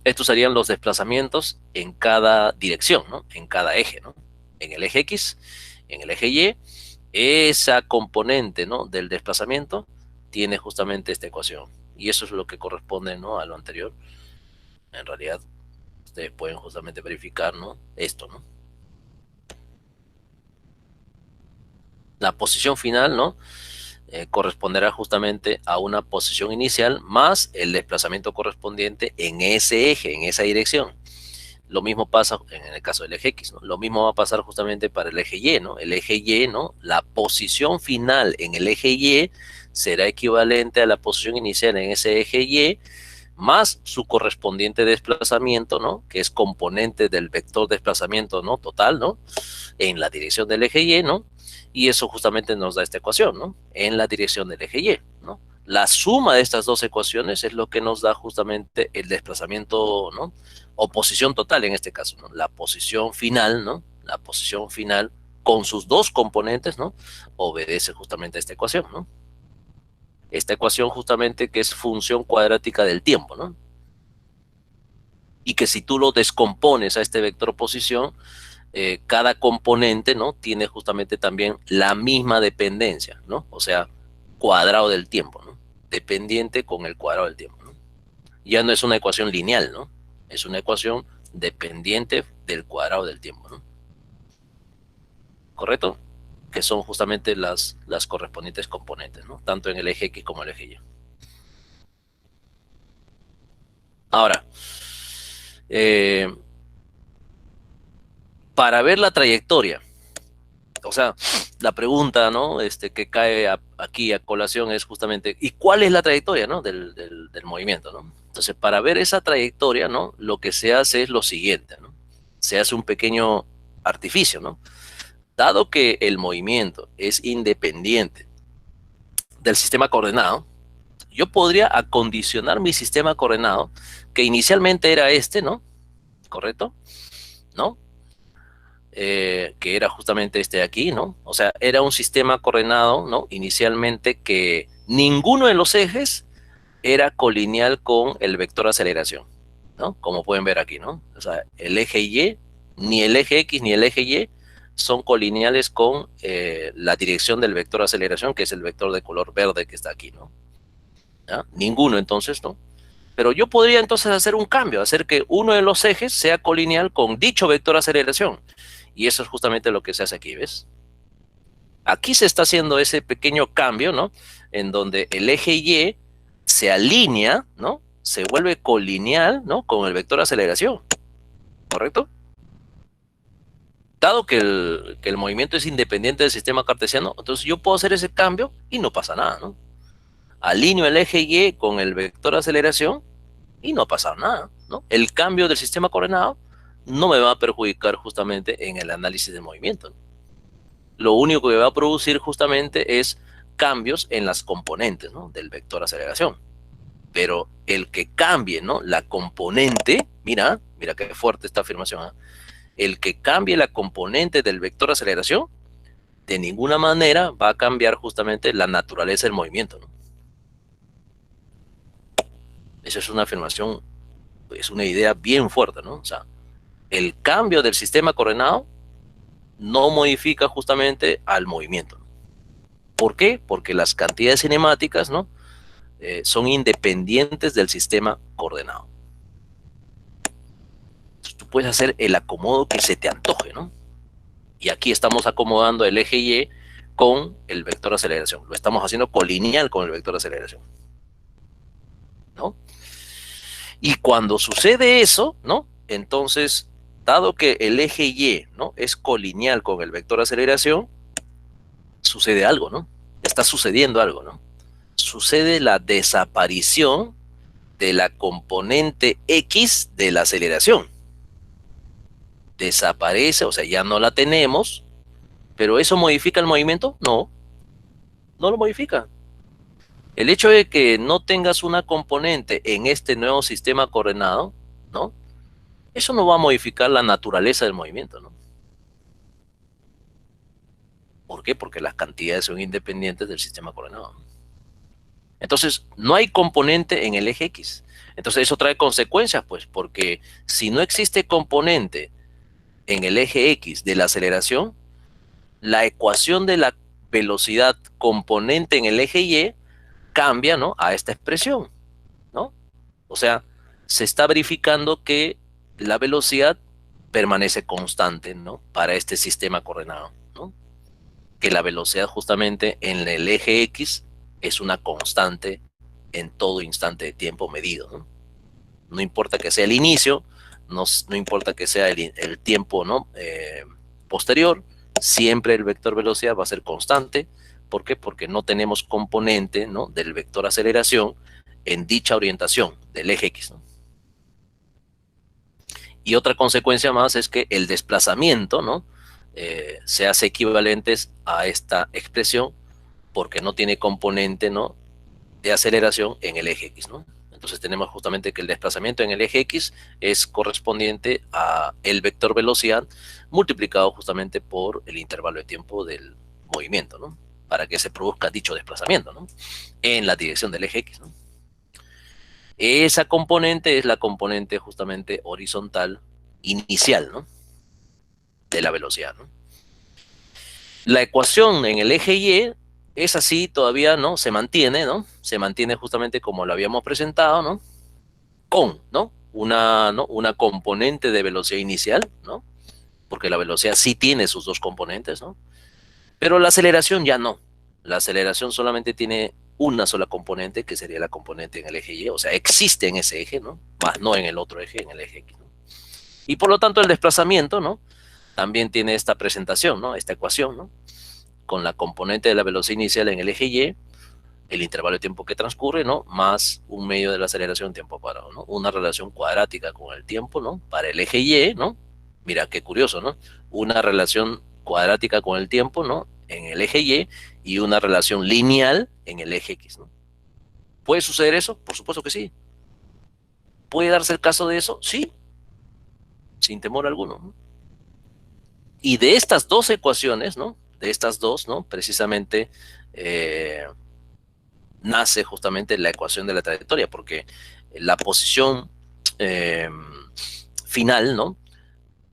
Estos serían los desplazamientos en cada dirección, ¿no? En cada eje, ¿no? En el eje X, en el eje Y, esa componente, ¿no? Del desplazamiento tiene justamente esta ecuación. Y eso es lo que corresponde, ¿no? A lo anterior. En realidad, ustedes pueden justamente verificar, ¿no? Esto, ¿no? La posición final, ¿no? Corresponderá justamente a una posición inicial más el desplazamiento correspondiente en ese eje, en esa dirección. Lo mismo pasa en el caso del eje X, ¿no? Lo mismo va a pasar justamente para el eje Y, ¿no? El eje Y, ¿no? La posición final en el eje Y será equivalente a la posición inicial en ese eje Y más su correspondiente desplazamiento, ¿no? Que es componente del vector desplazamiento, ¿no? Total, ¿no? En la dirección del eje Y, ¿no? Y eso justamente nos da esta ecuación, ¿no? En la dirección del eje Y, ¿no? La suma de estas dos ecuaciones es lo que nos da justamente el desplazamiento, ¿no? O posición total en este caso, ¿no? La posición final, ¿no? La posición final con sus dos componentes, ¿no? Obedece justamente a esta ecuación, ¿no? Esta ecuación justamente que es función cuadrática del tiempo, ¿no? Y que si tú lo descompones a este vector posición, cada componente, ¿no? Tiene justamente también la misma dependencia, ¿no? O sea, cuadrado del tiempo, ¿no? Dependiente con el cuadrado del tiempo, ¿no? Ya no es una ecuación lineal, ¿no? Es una ecuación dependiente del cuadrado del tiempo, ¿no? ¿Correcto? Que son justamente las correspondientes componentes, ¿no? Tanto en el eje X como el eje Y. Ahora, eh, para ver la trayectoria, o sea, la pregunta, ¿no? Que cae aquí a colación es justamente, ¿y cuál es la trayectoria, ¿no? Del movimiento, ¿no? Entonces, para ver esa trayectoria, ¿no? Lo que se hace es lo siguiente, ¿no? Se hace un pequeño artificio, ¿no? Dado que el movimiento es independiente del sistema coordenado, yo podría acondicionar mi sistema coordenado, que inicialmente era este, ¿no? ¿Correcto? ¿No? Que era justamente este de aquí, ¿no? O sea, era un sistema coordenado, ¿no? Inicialmente que ninguno de los ejes era colineal con el vector de aceleración, ¿no? Como pueden ver aquí, ¿no? O sea, el eje Y, ni el eje X ni el eje Y son colineales con la dirección del vector de aceleración, que es el vector de color verde que está aquí, ¿no? ¿Ya? Ninguno entonces, ¿no? Pero yo podría entonces hacer un cambio, hacer que uno de los ejes sea colineal con dicho vector de aceleración. Y eso es justamente lo que se hace aquí, ¿ves? Aquí se está haciendo ese pequeño cambio, ¿no? En donde el eje Y se alinea, ¿no? Se vuelve colineal, ¿no? Con el vector de aceleración, ¿correcto? Dado que el movimiento es independiente del sistema cartesiano, entonces yo puedo hacer ese cambio y no pasa nada, ¿no? Alineo el eje Y con el vector de aceleración y no pasa nada, ¿no? El cambio del sistema coordenado no me va a perjudicar justamente en el análisis de movimiento, ¿no? Lo único que va a producir justamente es cambios en las componentes, ¿no? Del vector de aceleración. Pero el que cambie, ¿no? La componente, mira, mira qué fuerte esta afirmación, ¿eh? El que cambie la componente del vector de aceleración, de ninguna manera va a cambiar justamente la naturaleza del movimiento, ¿no? Esa es una afirmación, es una idea bien fuerte, ¿no? O sea, el cambio del sistema coordenado no modifica justamente al movimiento. ¿Por qué? Porque las cantidades cinemáticas, ¿no? Son independientes del sistema coordenado. Entonces, tú puedes hacer el acomodo que se te antoje, ¿no? Y aquí estamos acomodando el eje Y con el vector de aceleración. Lo estamos haciendo colineal con el vector de aceleración, ¿no? Y cuando sucede eso, ¿no? Entonces, dado que el eje Y, ¿no? Es colineal con el vector de aceleración, sucede algo, ¿no? Está sucediendo algo, ¿no? Sucede la desaparición de la componente X de la aceleración. Desaparece, o sea, ya no la tenemos, pero ¿eso modifica el movimiento? No, no lo modifica. El hecho de que no tengas una componente en este nuevo sistema coordenado, ¿no? Eso no va a modificar la naturaleza del movimiento, ¿no? ¿Por qué? Porque las cantidades son independientes del sistema coordenado. Entonces, no hay componente en el eje X. Entonces, eso trae consecuencias, pues, porque si no existe componente en el eje X de la aceleración, la ecuación de la velocidad componente en el eje Y cambia, ¿no? A esta expresión, ¿no? O sea, se está verificando que la velocidad permanece constante, ¿no? Para este sistema coordenado, ¿no? Que la velocidad justamente en el eje X es una constante en todo instante de tiempo medido, ¿no? No importa que sea el inicio, no importa que sea el tiempo, ¿no? Posterior, siempre el vector velocidad va a ser constante. ¿Por qué? Porque no tenemos componente, ¿no? Del vector aceleración en dicha orientación del eje X, ¿no? Y otra consecuencia más es que el desplazamiento, ¿no? Se hace equivalentes a esta expresión porque no tiene componente, ¿no? De aceleración en el eje X, ¿no? Entonces tenemos justamente que el desplazamiento en el eje X es correspondiente a el vector velocidad multiplicado justamente por el intervalo de tiempo del movimiento, ¿no? Para que se produzca dicho desplazamiento, ¿no? En la dirección del eje X, ¿no? Esa componente es la componente justamente horizontal inicial, ¿no? de la velocidad, ¿no? La ecuación en el eje Y es así, todavía, ¿no? Se mantiene, ¿no? Se mantiene justamente como lo habíamos presentado, ¿no? Con, ¿no? ¿No? Una componente de velocidad inicial, ¿no? Porque la velocidad sí tiene sus dos componentes, ¿no? Pero la aceleración ya no. La aceleración solamente tiene una sola componente, que sería la componente en el eje Y, o sea, existe en ese eje, ¿no? Más no en el otro eje, en el eje X, ¿no? Y por lo tanto el desplazamiento, ¿no? También tiene esta presentación, ¿no? Esta ecuación, ¿no? Con la componente de la velocidad inicial en el eje Y, el intervalo de tiempo que transcurre, ¿no? Más un medio de la aceleración tiempo parado, ¿no? Una relación cuadrática con el tiempo, ¿no? Para el eje Y, ¿no? Mira, qué curioso, ¿no? Una relación cuadrática con el tiempo, ¿no? En el eje Y una relación lineal en el eje X, ¿no? ¿Puede suceder eso? Por supuesto que sí. ¿Puede darse el caso de eso? Sí, sin temor alguno, ¿no? Y de estas dos ecuaciones, ¿no? De estas dos, ¿no? Precisamente nace justamente la ecuación de la trayectoria, porque la posición eh, final, ¿no?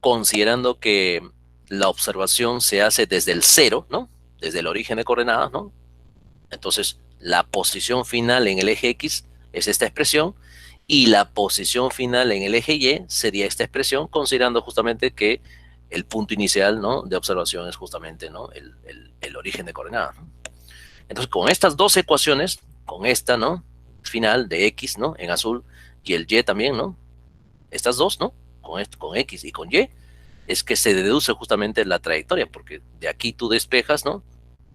Considerando que la observación se hace desde el cero, ¿no? Desde el origen de coordenadas, ¿no? Entonces, la posición final en el eje X es esta expresión y la posición final en el eje Y sería esta expresión, considerando justamente que el punto inicial, ¿no? De observación es justamente, ¿no? El origen de coordenadas, ¿no? Entonces, con estas dos ecuaciones, con esta, ¿no? Final de X, ¿no? En azul, y el Y también, ¿no? Estas dos, ¿no? Con X y con Y, es que se deduce justamente la trayectoria, porque de aquí tú despejas, ¿no?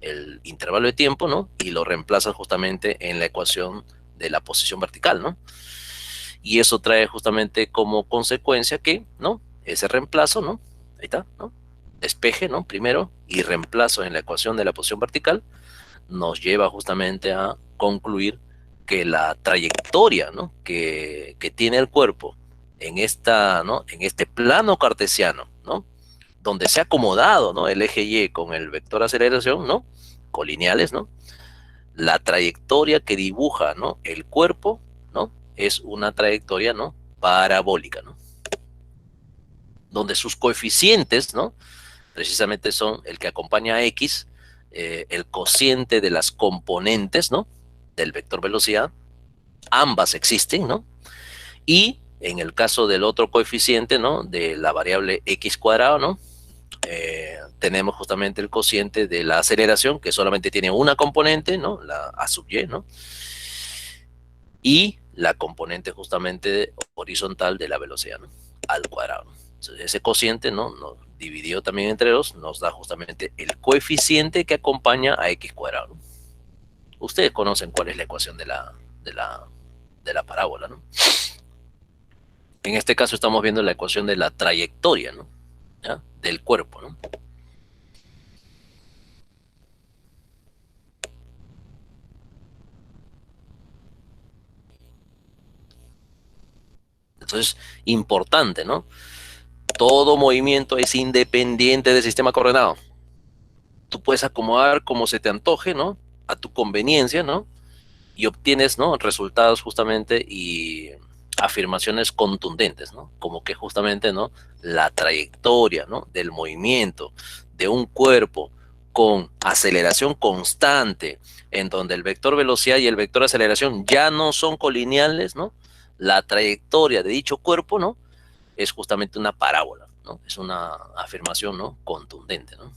El intervalo de tiempo, ¿no? Y lo reemplazas justamente en la ecuación de la posición vertical, ¿no? Y eso trae justamente como consecuencia que, ¿no? Ese reemplazo, ¿no? Ahí está, ¿no? Despeje, ¿no? Primero, y reemplazo en la ecuación de la posición vertical, nos lleva justamente a concluir que la trayectoria, ¿no? que tiene el cuerpo en, esta, ¿no? En este plano cartesiano, ¿no? Donde se ha acomodado, ¿no? El eje Y con el vector aceleración, ¿no? Colineales, ¿no? La trayectoria que dibuja, ¿no? El cuerpo, ¿no? Es una trayectoria, ¿no? Parabólica, ¿no? Donde sus coeficientes, ¿no? Precisamente son el que acompaña a X, el cociente de las componentes, ¿no? Del vector velocidad, ambas existen, ¿no? Y en el caso del otro coeficiente, ¿no? De la variable X cuadrado, ¿no? Tenemos justamente el cociente de la aceleración, que solamente tiene una componente, ¿no? La A sub Y, ¿no? Y la componente justamente horizontal de la velocidad, ¿no? Al cuadrado, ¿no? Entonces, ese cociente, ¿no? Nos dividido también entre dos, nos da justamente el coeficiente que acompaña a X cuadrado, ¿no? Ustedes conocen cuál es la ecuación de la parábola, ¿no? En este caso estamos viendo la ecuación de la trayectoria, ¿no? ¿Ya? Del cuerpo, ¿no? Entonces, importante, ¿no? Todo movimiento es independiente del sistema coordenado. Tú puedes acomodar como se te antoje, ¿no? A tu conveniencia, ¿no? Y obtienes, ¿no? Resultados justamente y afirmaciones contundentes, ¿no? Como que justamente, ¿no? La trayectoria, ¿no? Del movimiento de un cuerpo con aceleración constante, en donde el vector velocidad y el vector aceleración ya no son colineales, ¿no? La trayectoria de dicho cuerpo, ¿no? Es justamente una parábola, ¿no? Es una afirmación, ¿no? Contundente, ¿no?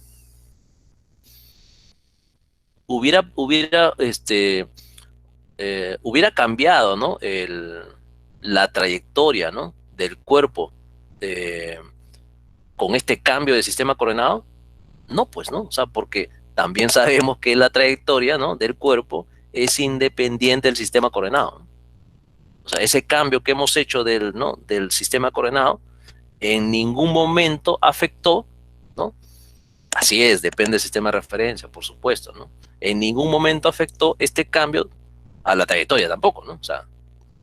Hubiera cambiado, ¿no? La trayectoria, ¿no? Del cuerpo eh, con este cambio de sistema coordenado. No, pues no, o sea, porque también sabemos que la trayectoria, ¿no? Del cuerpo es independiente del sistema coordenado, ¿no? O sea, ese cambio que hemos hecho ¿no? Del sistema coordenado en ningún momento afectó, ¿no? Así es, depende del sistema de referencia, por supuesto, ¿no? En ningún momento afectó este cambio a la trayectoria tampoco, ¿no? O sea,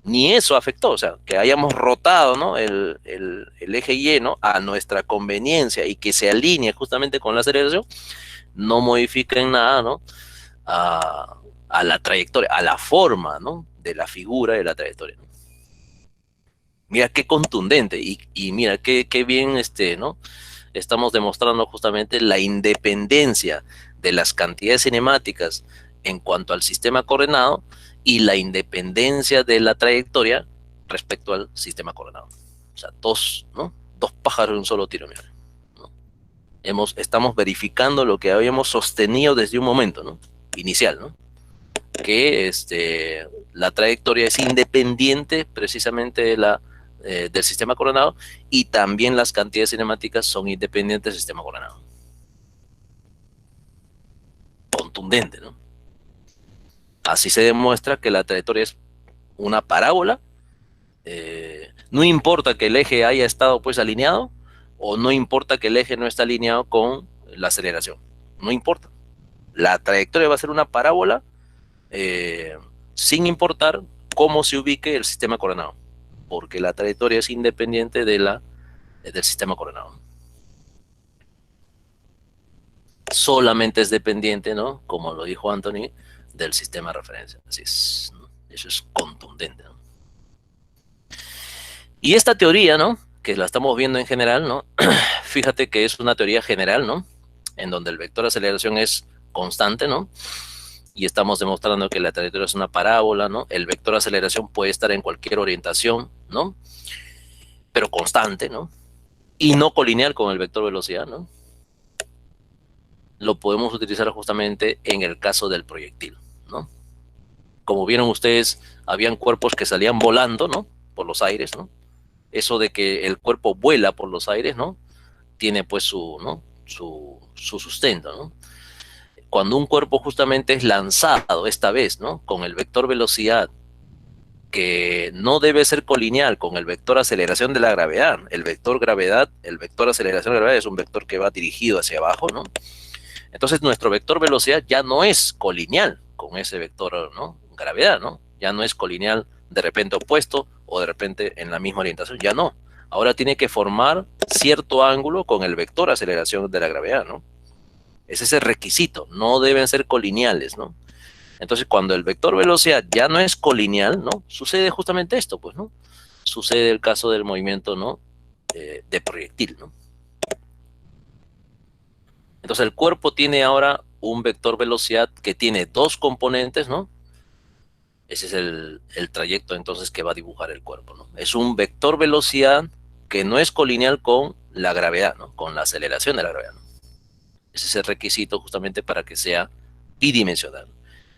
ni eso afectó, o sea, que hayamos rotado, ¿no? El eje Y, ¿no? A nuestra conveniencia y que se alinee justamente con la aceleración, no modifica en nada, ¿no? A la trayectoria, a la forma, ¿no? De la figura de la trayectoria, ¿no? Mira qué contundente y mira qué bien, ¿no? estamos demostrando justamente la independencia de las cantidades cinemáticas en cuanto al sistema coordenado y la independencia de la trayectoria respecto al sistema coordenado. O sea, dos, ¿no? Dos pájaros en un solo tiro, mira, ¿no? Estamos verificando lo que habíamos sostenido desde un momento, ¿no? Inicial, ¿no? Que la trayectoria es independiente precisamente del sistema coordenado, y también las cantidades cinemáticas son independientes del sistema coordenado. Contundente, ¿no? Así se demuestra que la trayectoria es una parábola. No importa que el eje haya estado pues alineado, o no importa que el eje no esté alineado con la aceleración. No importa. La trayectoria va a ser una parábola sin importar cómo se ubique el sistema coordenado, porque la trayectoria es independiente del sistema coordenado. Solamente es dependiente, ¿no? Como lo dijo Anthony, del sistema de referencia. Así es, ¿no? Eso es contundente, ¿no? Y esta teoría, ¿no? Que la estamos viendo en general, ¿no? Fíjate que es una teoría general, ¿no? En donde el vector de aceleración es constante, ¿no? Y estamos demostrando que la trayectoria es una parábola, ¿no? El vector de aceleración puede estar en cualquier orientación, ¿no? Pero constante, ¿no? Y no colineal con el vector velocidad, ¿no? Lo podemos utilizar justamente en el caso del proyectil, ¿no? Como vieron ustedes, habían cuerpos que salían volando, ¿no? Por los aires, ¿no? Eso de que el cuerpo vuela por los aires, ¿no? Tiene pues ¿no? su sustento, ¿no? Cuando un cuerpo justamente es lanzado, esta vez, ¿no? Con el vector velocidad, que no debe ser colineal con el vector aceleración de la gravedad. El vector aceleración de la gravedad es un vector que va dirigido hacia abajo, ¿no? Entonces nuestro vector velocidad ya no es colineal con ese vector, ¿no? Gravedad, ¿no? Ya no es colineal de repente opuesto o de repente en la misma orientación, ya no. Ahora tiene que formar cierto ángulo con el vector aceleración de la gravedad, ¿no? Ese es el requisito, no deben ser colineales, ¿no? Entonces, cuando el vector velocidad ya no es colineal, ¿no? Sucede justamente esto, pues, ¿no? Sucede el caso del movimiento, ¿no? De proyectil, ¿no? Entonces, el cuerpo tiene ahora un vector velocidad que tiene dos componentes, ¿no? Ese es el trayecto, entonces, que va a dibujar el cuerpo, ¿no? Es un vector velocidad que no es colineal con la gravedad, ¿no? Con la aceleración de la gravedad, ¿no? Ese es el requisito justamente para que sea bidimensional.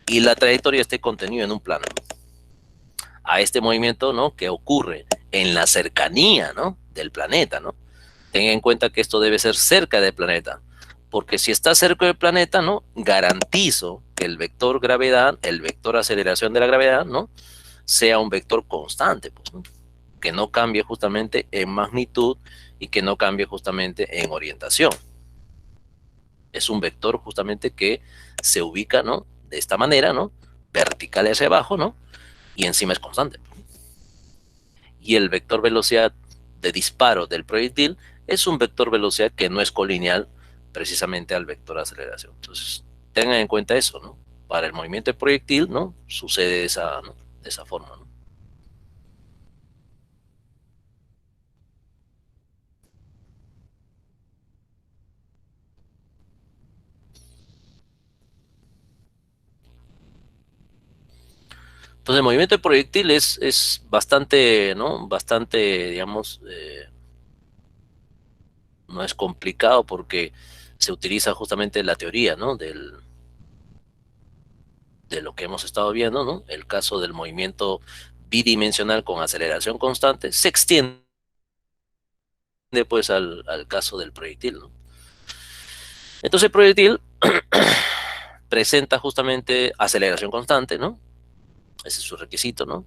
Y la trayectoria esté contenida en un plano. A este movimiento, ¿no? Que ocurre en la cercanía, ¿no? Del planeta, ¿no? Tenga en cuenta que esto debe ser cerca del planeta, porque si está cerca del planeta, ¿no? Garantizo que el vector gravedad, el vector aceleración de la gravedad, ¿no? Sea un vector constante, pues, ¿no? Que no cambie justamente en magnitud y que no cambie justamente en orientación. Es un vector justamente que se ubica, ¿no? De esta manera, ¿no? Vertical hacia abajo, ¿no? Y encima es constante. Y el vector velocidad de disparo del proyectil es un vector velocidad que no es colineal precisamente al vector aceleración. Entonces, tengan en cuenta eso, ¿no? Para el movimiento de proyectil, ¿no? Sucede de esa forma, ¿no? Entonces, el movimiento de proyectil es bastante, ¿no? Bastante, digamos, no es complicado porque se utiliza justamente la teoría, ¿no? De lo que hemos estado viendo, ¿no? El caso del movimiento bidimensional con aceleración constante se extiende pues al caso del proyectil, ¿no? Entonces el proyectil presenta justamente aceleración constante, ¿no? Ese es su requisito, ¿no?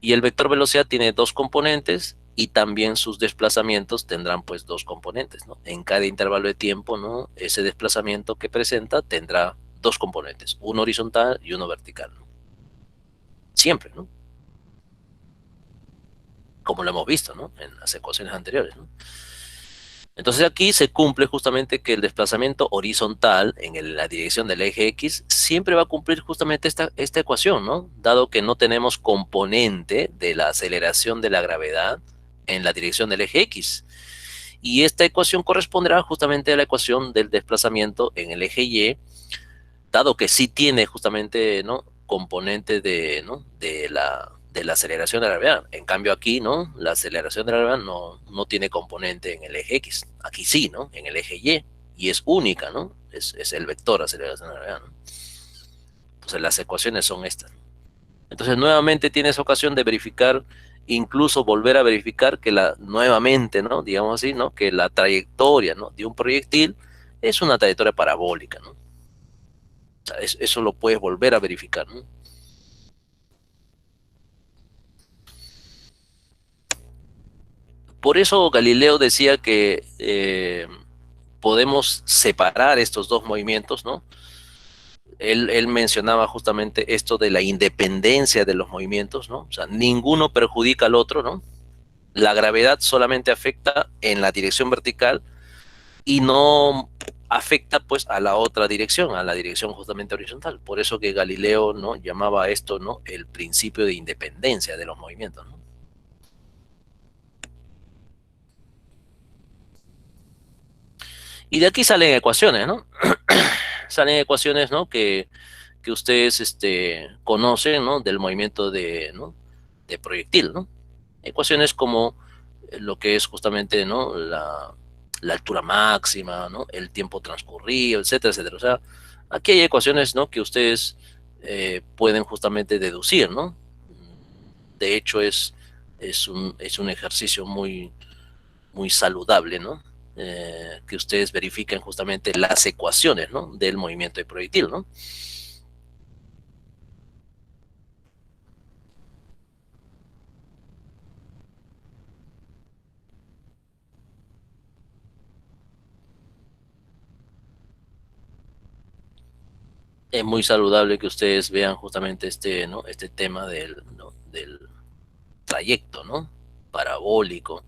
Y el vector velocidad tiene dos componentes y también sus desplazamientos tendrán pues dos componentes, ¿no? En cada intervalo de tiempo, ¿no? Ese desplazamiento que presenta tendrá dos componentes, uno horizontal y uno vertical, ¿no? Siempre, ¿no? Como lo hemos visto, ¿no? En las ecuaciones anteriores, ¿no? Entonces aquí se cumple justamente que el desplazamiento horizontal en la dirección del eje X siempre va a cumplir justamente esta ecuación, ¿no? Dado que no tenemos componente de la aceleración de la gravedad en la dirección del eje X. Y esta ecuación corresponderá justamente a la ecuación del desplazamiento en el eje Y, dado que sí tiene justamente, ¿no?, componente de, ¿no?, de la aceleración de la gravedad. En cambio aquí, ¿no?, la aceleración de la gravedad no tiene componente en el eje X. Aquí sí, ¿no?, en el eje Y es única, ¿no? Es el vector aceleración de la gravedad, ¿no? Entonces las ecuaciones son estas. Entonces nuevamente tienes ocasión de verificar, incluso volver a verificar que nuevamente, ¿no?, digamos así, ¿no?, que la trayectoria, ¿no?, de un proyectil es una trayectoria parabólica, ¿no? O sea, eso lo puedes volver a verificar, ¿no? Por eso Galileo decía que podemos separar estos dos movimientos, ¿no? Él mencionaba justamente esto de la independencia de los movimientos, ¿no? O sea, ninguno perjudica al otro, ¿no? La gravedad solamente afecta en la dirección vertical y no afecta pues a la otra dirección, a la dirección justamente horizontal. Por eso que Galileo, ¿no?, llamaba a esto, ¿no?, el principio de independencia de los movimientos, ¿no? Y de aquí salen ecuaciones, ¿no? Salen ecuaciones, ¿no?, que ustedes conocen, ¿no?, del movimiento ¿no?, de proyectil, ¿no? Ecuaciones como lo que es justamente, ¿no?, la altura máxima, ¿no?, el tiempo transcurrido, etcétera, etcétera. O sea, aquí hay ecuaciones, ¿no?, que ustedes pueden justamente deducir, ¿no? De hecho, es un ejercicio muy saludable, ¿no? Que ustedes verifiquen justamente las ecuaciones, ¿no?, del movimiento de proyectil, ¿no? Es muy saludable que ustedes vean justamente ¿no?, este tema ¿no?, del trayecto, ¿no?, parabólico,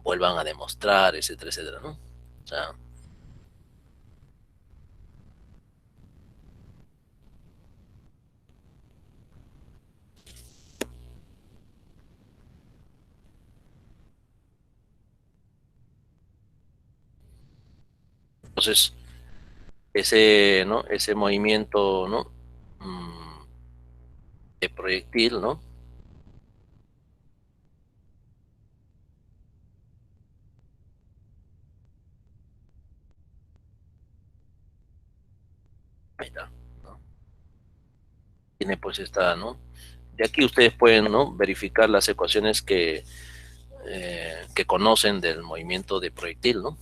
vuelvan a demostrar, etcétera, etcétera, ¿no? O sea, entonces, ¿no?, ese movimiento, ¿no?, mm, de proyectil, ¿no? Ahí está, ¿no? Tiene pues esta, ¿no? De aquí ustedes pueden, ¿no?, verificar las ecuaciones que conocen del movimiento de proyectil, ¿no?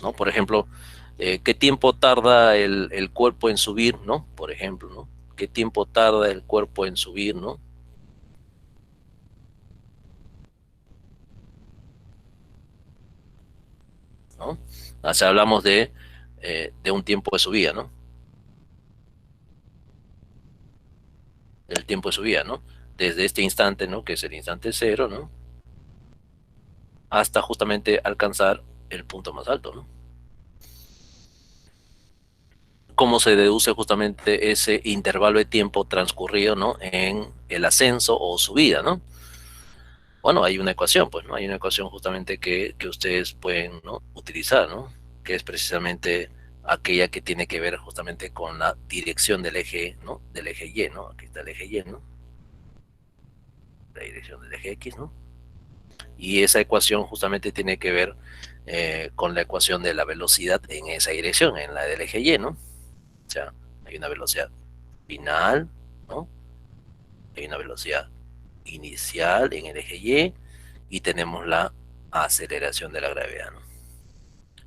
¿No? Por ejemplo, ¿qué tiempo tarda el cuerpo en subir, ¿no? Por ejemplo, ¿no? ¿Qué tiempo tarda el cuerpo en subir, ¿no? ¿No? O sea, hablamos de un tiempo de subida, ¿no? El tiempo de subida, ¿no? Desde este instante, ¿no?, que es el instante cero, ¿no?, hasta justamente alcanzar el punto más alto, ¿no? ¿Cómo se deduce justamente ese intervalo de tiempo transcurrido, ¿no?, en el ascenso o subida, ¿no? Bueno, hay una ecuación, pues, ¿no? Hay una ecuación justamente que ustedes pueden, ¿no?, utilizar, ¿no? Que es precisamente aquella que tiene que ver justamente con la dirección del eje, ¿no?, del eje Y, ¿no? Aquí está el eje Y, ¿no? La dirección del eje X, ¿no? Y esa ecuación justamente tiene que ver con la ecuación de la velocidad en esa dirección, en la del eje Y, ¿no? O sea, hay una velocidad final, ¿no? Hay una velocidad inicial en el eje y tenemos la aceleración de la gravedad, ¿no?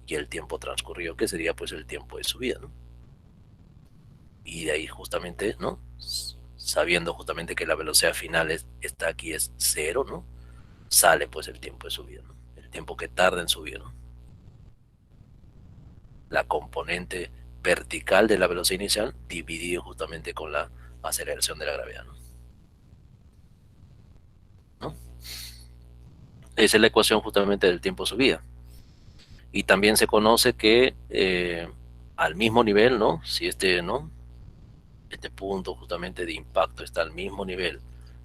Y el tiempo transcurrido, que sería pues el tiempo de subida, ¿no? Y de ahí justamente, ¿no?, sabiendo justamente que la velocidad final está aquí es cero, ¿no?, sale pues el tiempo de subida, ¿no?, el tiempo que tarda en subir, ¿no?, la componente vertical de la velocidad inicial dividido justamente con la aceleración de la gravedad, ¿no? ¿No? Esa es la ecuación justamente del tiempo de subida. Y también se conoce que al mismo nivel, ¿no? Si ¿no?, este punto justamente de impacto está al mismo nivel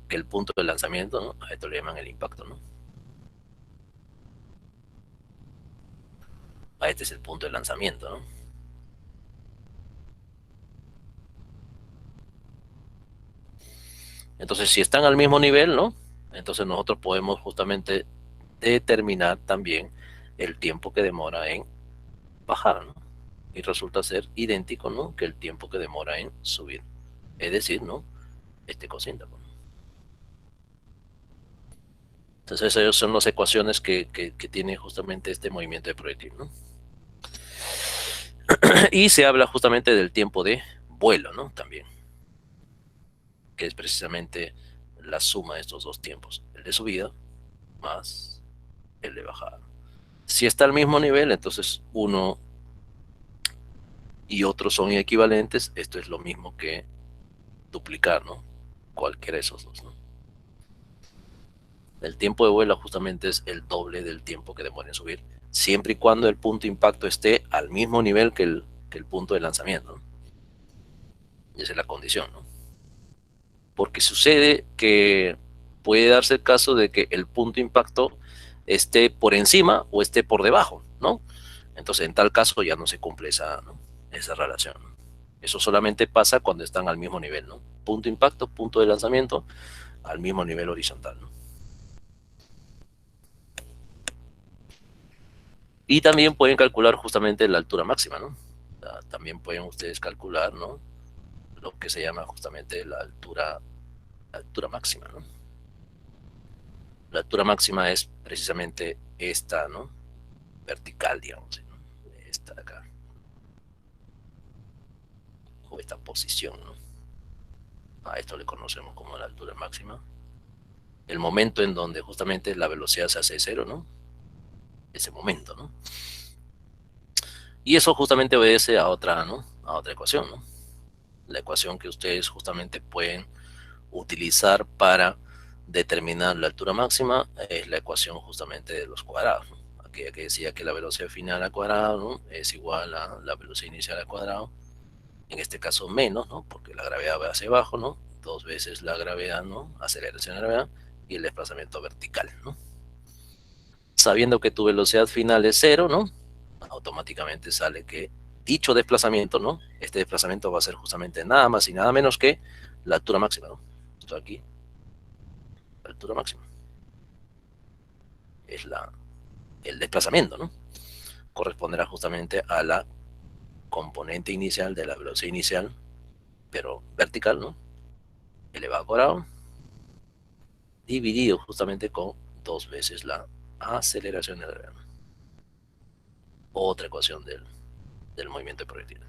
que el punto de lanzamiento, ¿no? A esto le llaman el impacto, ¿no? A este es el punto de lanzamiento, ¿no? Entonces, si están al mismo nivel, ¿no? Entonces nosotros podemos justamente determinar también el tiempo que demora en bajar, ¿no? Y resulta ser idéntico, ¿no? Que el tiempo que demora en subir. Es decir, ¿no? Este cociente, ¿no? Entonces, esas son las ecuaciones que tiene justamente este movimiento de proyectil, ¿no? Y se habla justamente del tiempo de vuelo, ¿no? También, que es precisamente la suma de estos dos tiempos, el de subida más el de bajada. Si está al mismo nivel, entonces uno y otro son equivalentes. Esto es lo mismo que duplicar, ¿no? Cualquiera de esos dos, ¿no? El tiempo de vuelo justamente es el doble del tiempo que demora en subir, siempre y cuando el punto de impacto esté al mismo nivel que el punto de lanzamiento, ¿no? Y esa es la condición, ¿no? Porque sucede que puede darse el caso de que el punto de impacto esté por encima o esté por debajo, ¿no? Entonces, en tal caso ya no se cumple esa, ¿no? Esa relación, ¿no? Eso solamente pasa cuando están al mismo nivel, ¿no? Punto de impacto, punto de lanzamiento, al mismo nivel horizontal, ¿no? Y también pueden calcular justamente la altura máxima, ¿no? También pueden ustedes calcular, ¿no? Lo que se llama justamente la altura máxima, ¿no? La altura máxima es precisamente esta, ¿no? Vertical, digamos, ¿no? Esta de acá, o esta posición, ¿no? A esto le conocemos como la altura máxima. El momento en donde justamente la velocidad se hace cero, ¿no? Ese momento, ¿no? Y eso justamente obedece a otra, ¿no? A otra ecuación, ¿no? La ecuación que ustedes justamente pueden utilizar para determinar la altura máxima es la ecuación justamente de los cuadrados, ¿no? Aquella que decía que la velocidad final al cuadrado, ¿no? Es igual a la velocidad inicial al cuadrado, en este caso menos, ¿no? Porque la gravedad va hacia abajo, ¿no? Dos veces la gravedad, ¿no? Aceleración de la gravedad y el desplazamiento vertical, ¿no? Sabiendo que tu velocidad final es cero, ¿no? Automáticamente sale que dicho desplazamiento, ¿no? Este desplazamiento va a ser justamente nada más y nada menos que la altura máxima, ¿no? Esto aquí, la altura máxima, es el desplazamiento, ¿no? Corresponderá justamente a la componente inicial de la velocidad inicial, pero vertical, ¿no? Elevado al cuadrado, dividido justamente con dos veces la aceleración de la gravedad. Otra ecuación del movimiento de proyectiles.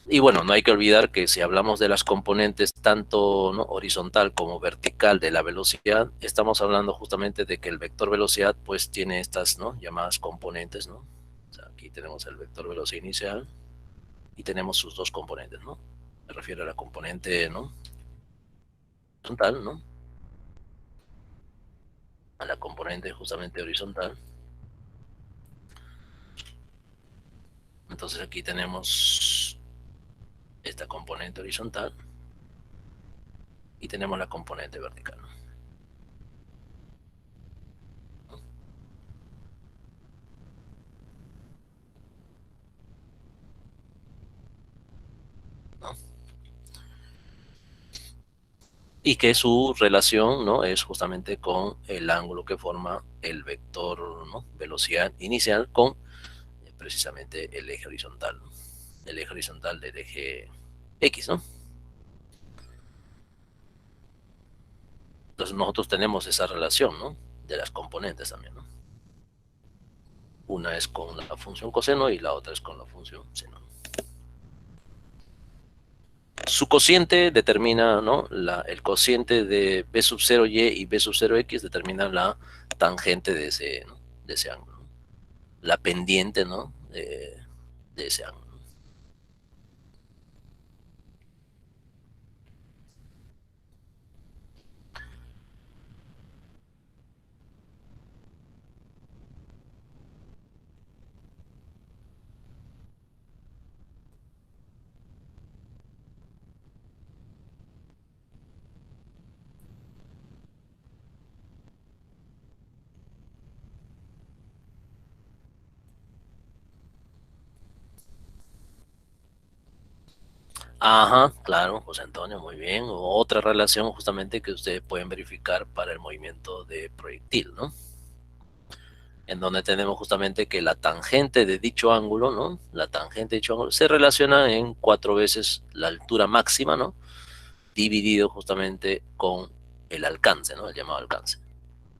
Y bueno, no hay que olvidar que si hablamos de las componentes tanto, ¿no? Horizontal como vertical de la velocidad, estamos hablando justamente de que el vector velocidad pues tiene estas, ¿no? Llamadas componentes, ¿no? O sea, aquí tenemos el vector velocidad inicial y tenemos sus dos componentes, ¿no? Me refiero a la componente, ¿no? Horizontal, ¿no? A la componente justamente horizontal. Entonces aquí tenemos esta componente horizontal y tenemos la componente vertical, ¿no? Y que su relación, ¿no? Es justamente con el ángulo que forma el vector, ¿no? Velocidad inicial con precisamente el eje horizontal, ¿no? El eje horizontal del eje X, ¿no? Entonces nosotros tenemos esa relación, ¿no? De las componentes también, ¿no? Una es con la función coseno y la otra es con la función seno. Su cociente determina, ¿no? El cociente de b sub 0 y y b sub 0 x determina la tangente de ese, ¿no? De ese ángulo, ¿no? La pendiente, ¿no? De ese ángulo. Ajá, claro, José Antonio, muy bien. O otra relación justamente que ustedes pueden verificar para el movimiento de proyectil, ¿no? En donde tenemos justamente que la tangente de dicho ángulo, ¿no? La tangente de dicho ángulo se relaciona en 4 veces la altura máxima, ¿no? Dividido justamente con el alcance, ¿no? El llamado alcance.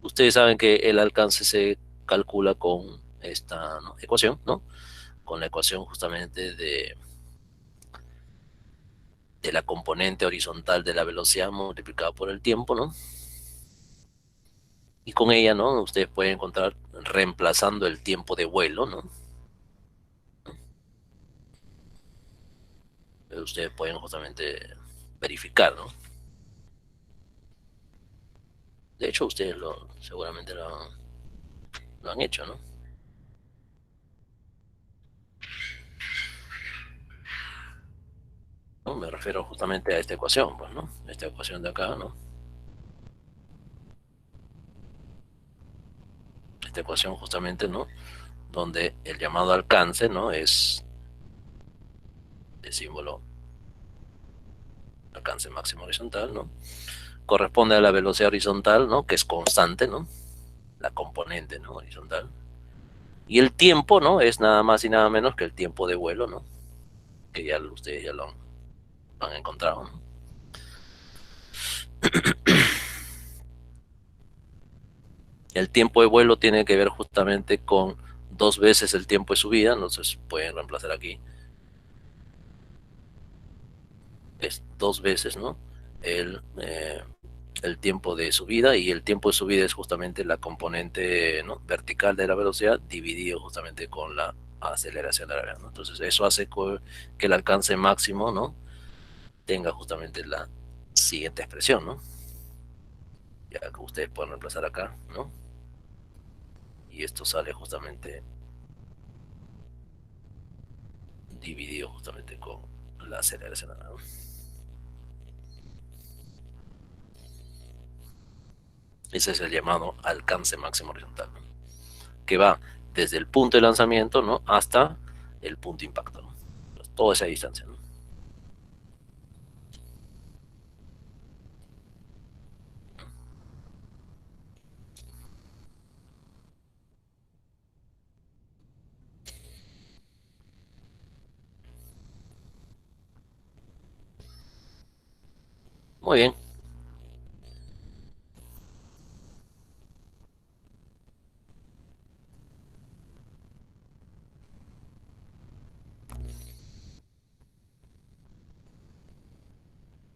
Ustedes saben que el alcance se calcula con esta, ¿no?, ecuación, ¿no? Con la ecuación justamente de la componente horizontal de la velocidad multiplicada por el tiempo, ¿no? Y con ella, ¿no? Ustedes pueden encontrar reemplazando el tiempo de vuelo, ¿no? Ustedes pueden justamente verificar, ¿no? De hecho, ustedes seguramente lo han hecho, ¿no? ¿No? Me refiero justamente a esta ecuación, pues, ¿no? Esta ecuación de acá, ¿no? Esta ecuación justamente, ¿no? Donde el llamado alcance, ¿no? Es el símbolo alcance máximo horizontal, ¿no? Corresponde a la velocidad horizontal, ¿no? Que es constante, ¿no? La componente, ¿no? Horizontal. Y el tiempo, ¿no? Es nada más y nada menos que el tiempo de vuelo, ¿no? Que ya ustedes ya lo han encontrado, ¿no? El tiempo de vuelo tiene que ver justamente con 2 veces el tiempo de subida, entonces pueden reemplazar aquí. Es 2 veces, ¿no? El, eh, el tiempo de subida, y el tiempo de subida es justamente la componente, ¿no?, vertical de la velocidad dividido justamente con la aceleración de la velocidad, ¿no? Entonces eso hace que el alcance máximo, ¿no?, tenga justamente la siguiente expresión, ¿no? Ya que ustedes pueden reemplazar acá, ¿no? Y esto sale justamente dividido justamente con la aceleración de la velocidad. Ese es el llamado alcance máximo horizontal, ¿no?, que va desde el punto de lanzamiento, ¿no?, hasta el punto de impacto, ¿no? Toda esa distancia, ¿no? Muy bien.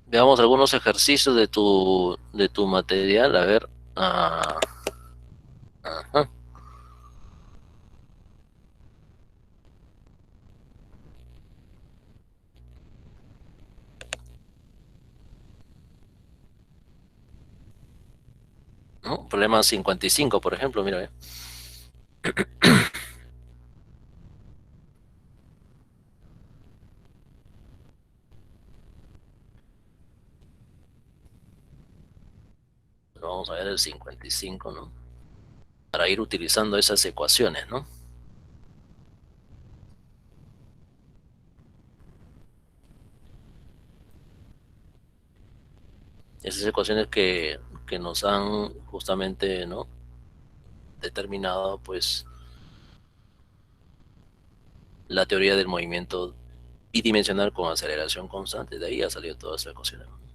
Veamos algunos ejercicios de tu material. A ver. Ajá. ¿No? Problema 55, por ejemplo, mira. Vamos a ver el 55, ¿no? Para ir utilizando esas ecuaciones, ¿no? Esas ecuaciones que nos han justamente, ¿no?, determinado, pues, la teoría del movimiento bidimensional con aceleración constante. De ahí ha salido todas esas ecuaciones, ¿no?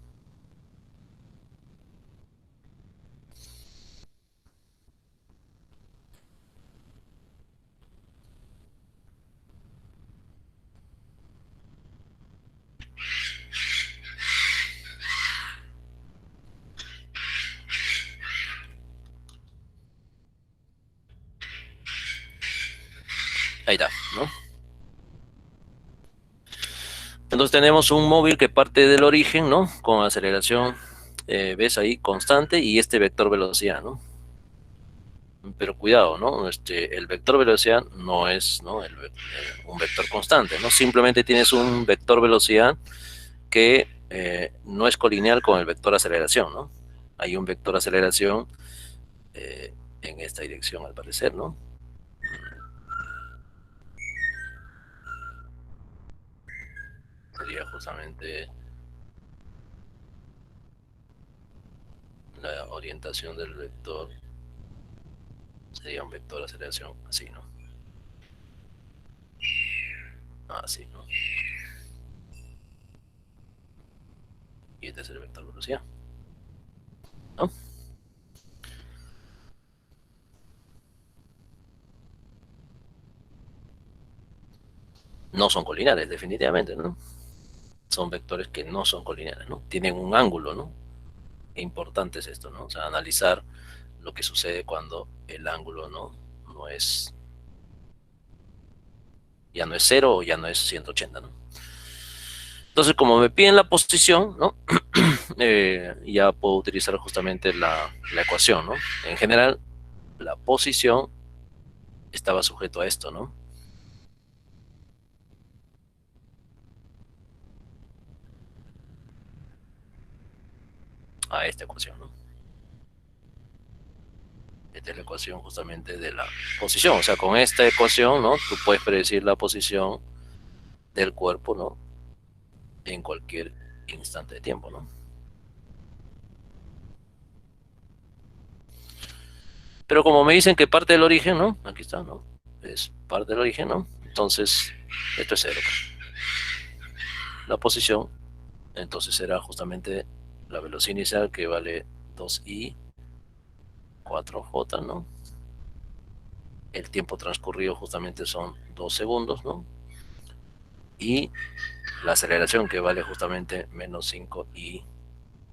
Ahí está, ¿no? Entonces tenemos un móvil que parte del origen, ¿no?, con aceleración, ves ahí, constante, y este vector velocidad, ¿no? Pero cuidado, ¿no? El vector velocidad no es, ¿no?, un vector constante, ¿no? Simplemente tienes un vector velocidad que no es colineal con el vector aceleración, ¿no? Hay un vector aceleración eh, en esta dirección, al parecer, ¿no? sería justamente la orientación del vector, sería un vector de aceleración así, ¿no? Así, ¿no? Y este es el vector de velocidad, ¿no? No son colineares, definitivamente, ¿no? Son vectores que no son colineares, ¿no? Tienen un ángulo, ¿no? E importante es esto, ¿no? O sea, analizar lo que sucede cuando el ángulo no es, ya no es cero o ya no es 180, ¿no? Entonces, como me piden la posición, ¿no? Ya puedo utilizar justamente la ecuación, ¿no? En general, la posición estaba sujeto a esto, ¿no? A esta ecuación, ¿no? Esta es la ecuación justamente de la posición. O sea, con esta ecuación, ¿no? Tú puedes predecir la posición del cuerpo, ¿no? En cualquier instante de tiempo, ¿no? Pero como me dicen que parte del origen, ¿no? Aquí está, ¿no? Es parte del origen, ¿no? Entonces, esto es cero. La posición, entonces será justamente la velocidad inicial que vale 2i 4j, ¿no? El tiempo transcurrido justamente son 2 segundos, ¿no? Y la aceleración que vale justamente menos 5i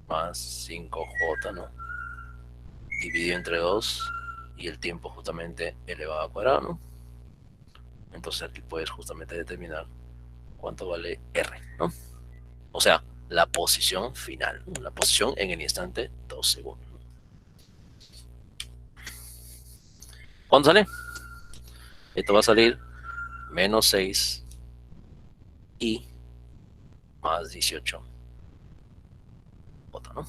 más 5j, ¿no? Dividido entre 2 y el tiempo justamente elevado al cuadrado, ¿no? Entonces aquí puedes justamente determinar cuánto vale r, ¿no? O sea, la posición final, ¿no? La posición en el instante 2 segundos. ¿Cuánto sale? Esto va a salir menos 6 y más 18 j, ¿no?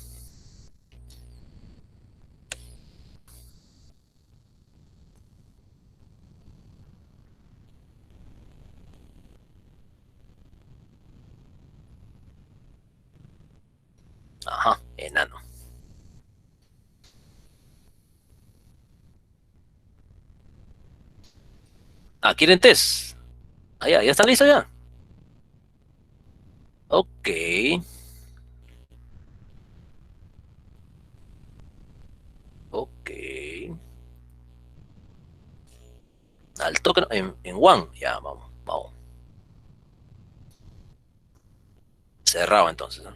Ajá, enano. Ah, ¿quieren test? Ah, ya están listos ya. Ok, ok. Al toque, en one, ya, vamos, vamos. Cerrado entonces, ¿no?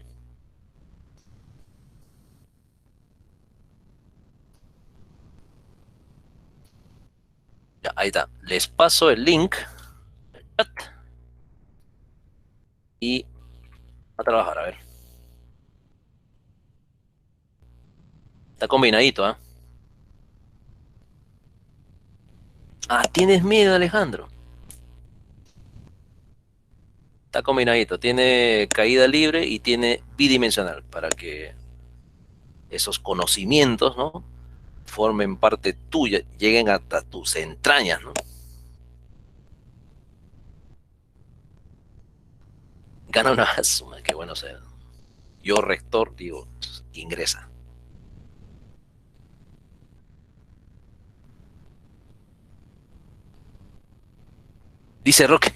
Ya, ahí está. Les paso el link chat, y a trabajar, a ver. Está combinadito, ¿ah? ¿Eh? Ah, tienes miedo, Alejandro. Está combinadito. Tiene caída libre y tiene bidimensional para que esos conocimientos, ¿no? Formen parte tuya, lleguen hasta tus entrañas, ¿no? Gana una suma, qué bueno sea. Yo, rector, digo, ingresa. Dice Roque,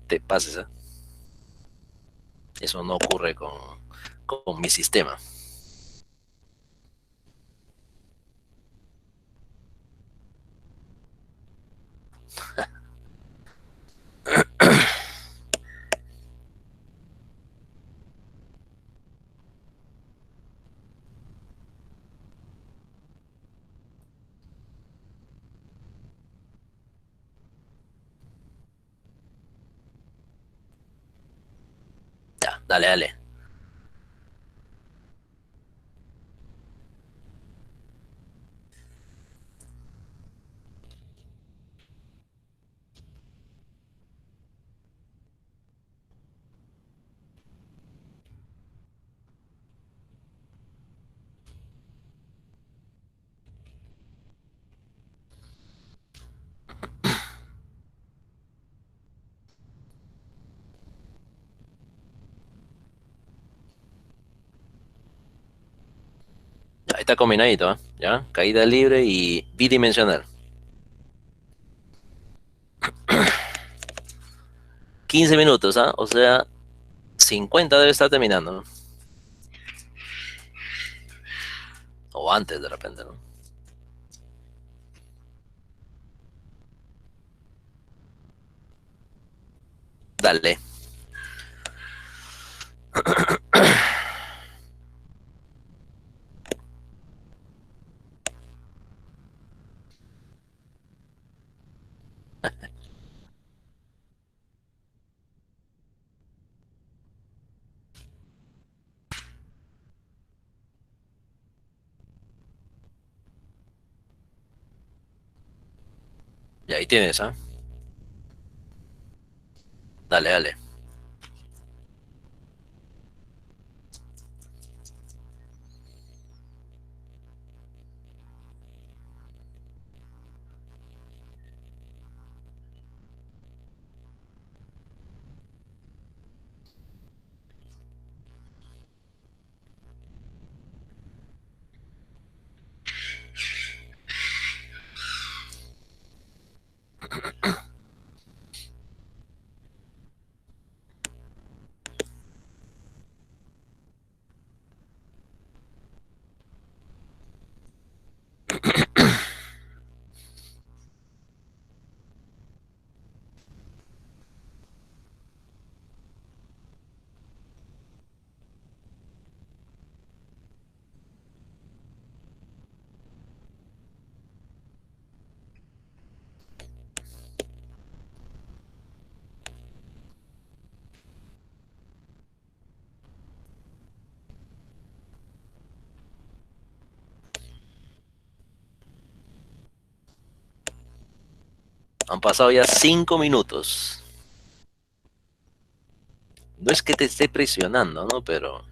te pases, ¿eh? Eso no ocurre con mi sistema. Ya, dale, dale. Ahí está combinadito, ¿ah? ¿Ya? Caída libre y bidimensional. 15 minutos, ¿ah? O sea, 50 debe estar terminando, ¿no? O antes de repente, ¿no? Dale. Y ahí tienes, ¿ah? Dale, dale. Han pasado ya 5 minutos. No es que te esté presionando, ¿no? Pero...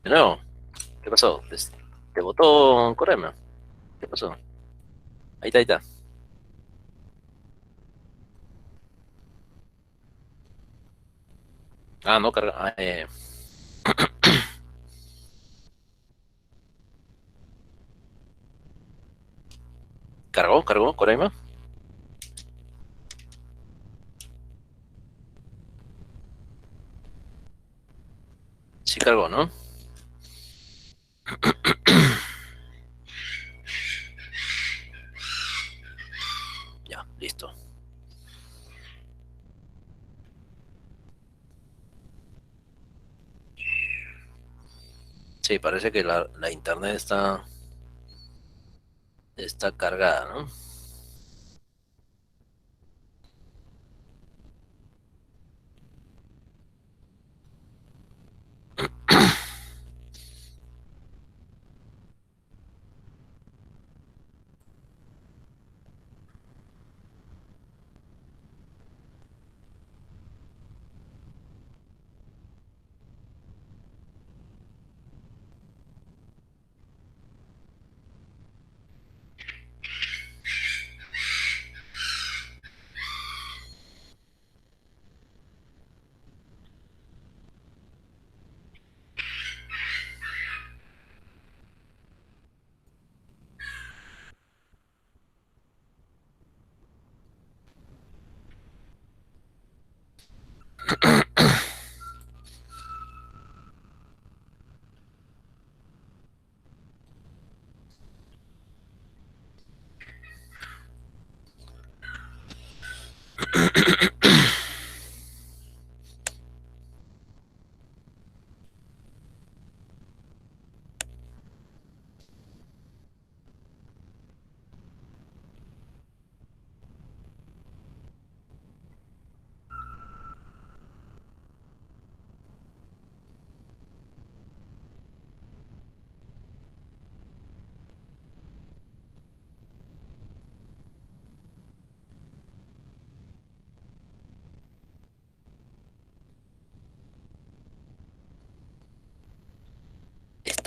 De nuevo, ¿qué pasó? ¿Te botó Corema? ¿Qué pasó? Ahí está, ahí está. Ah, no carga. ¿Cargó? ¿Cargó Corema? Sí cargó, ¿no? Ya, listo. Sí, parece que la internet está cargada, ¿no?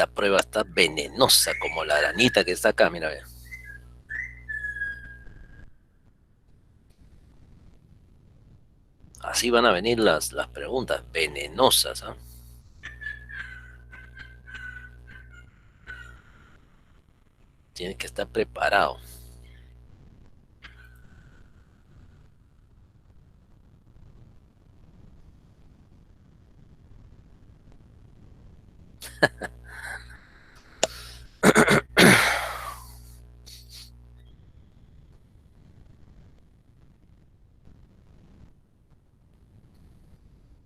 Esta prueba está venenosa como la aranita que está acá, mira, ve. Así van a venir las preguntas venenosas, ¿ah? Tienes que estar preparado.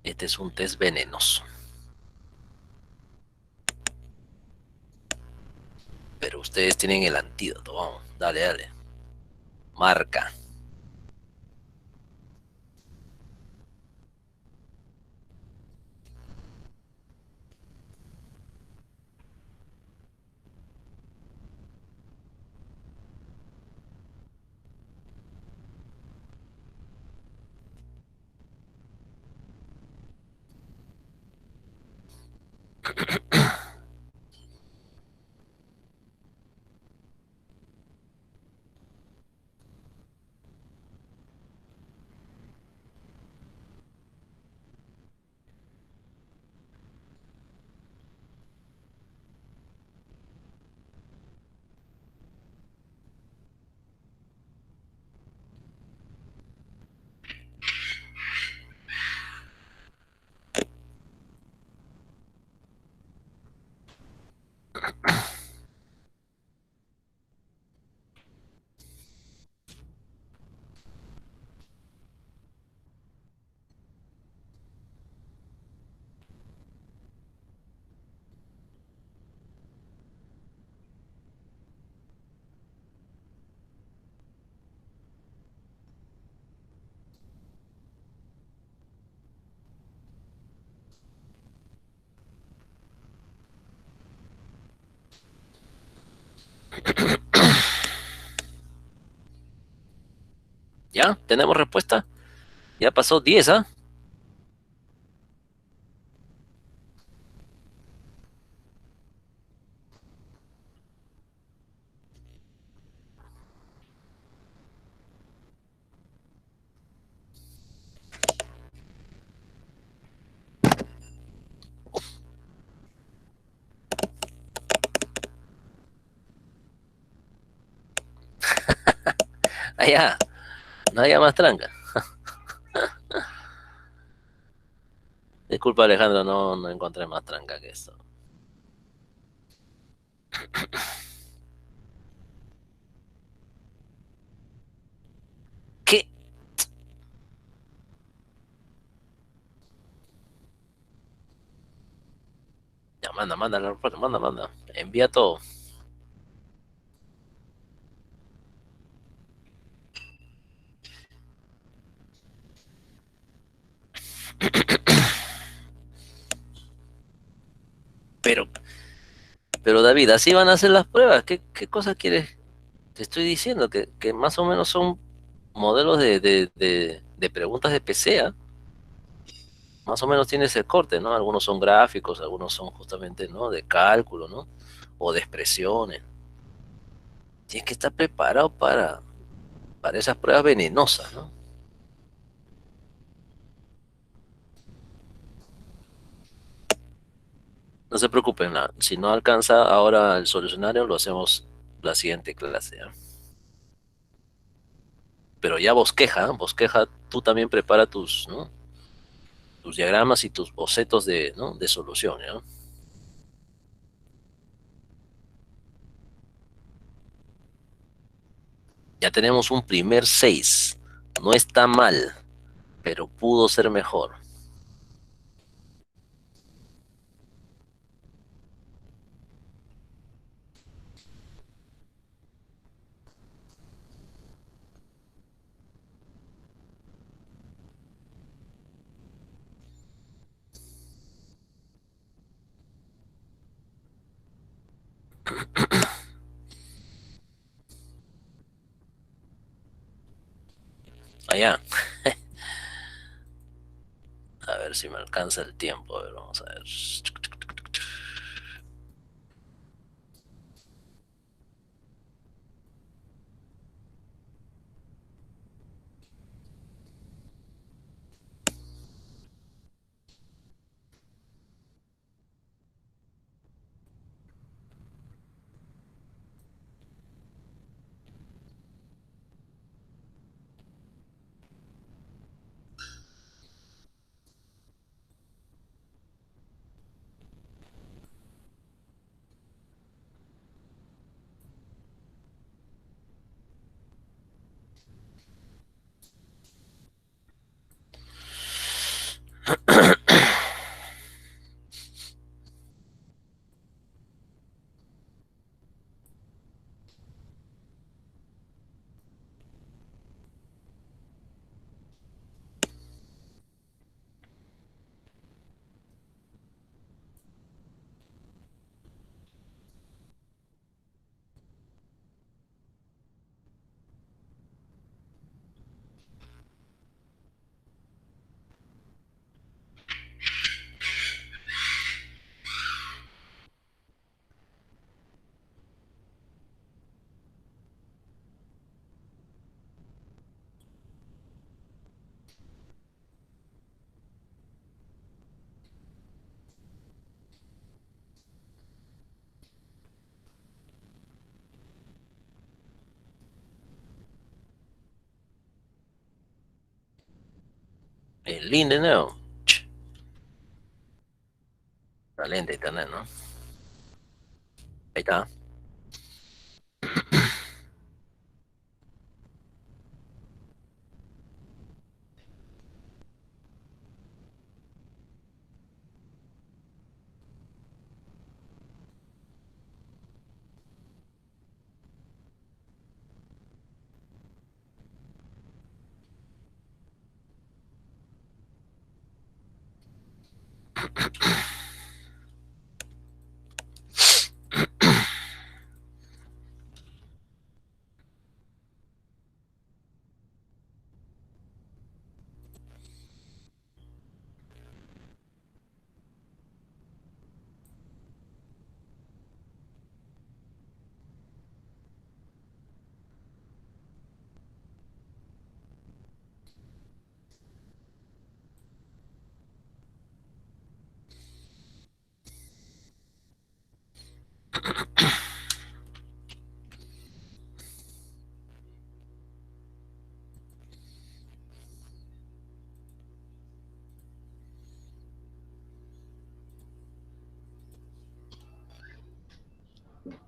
Este es un test venenoso. Pero ustedes tienen el antídoto. Vamos, dale, dale. Marca. ¿Ya? ¿Tenemos respuesta? Ya pasó 10, ¿ah? Allá, no haya más tranca. Disculpa, Alejandro, no encontré más tranca que esto. ¿Qué? Ya, manda la respuesta, manda. Envía todo. Pero, pero David, así van a hacer las pruebas. ¿Qué cosa quieres? Te estoy diciendo que más o menos son modelos de preguntas de PCA. Más o menos tiene ese corte, ¿no? Algunos son gráficos, algunos son justamente, ¿no? De cálculo, ¿no? O de expresiones. Tienes que estar preparado para esas pruebas venenosas, ¿no? No se preocupen, si no alcanza ahora el solucionario, lo hacemos la siguiente clase, ¿ya? Pero ya bosqueja, tú también prepara tus, ¿no? Tus diagramas y tus bocetos de, ¿no? De solución, ¿ya? Ya tenemos un primer 6. No está mal, pero pudo ser mejor. Allá, a ver si me alcanza el tiempo. A ver, vamos a ver. El link de nuevo. La lenta internet, ¿no? Ahí está.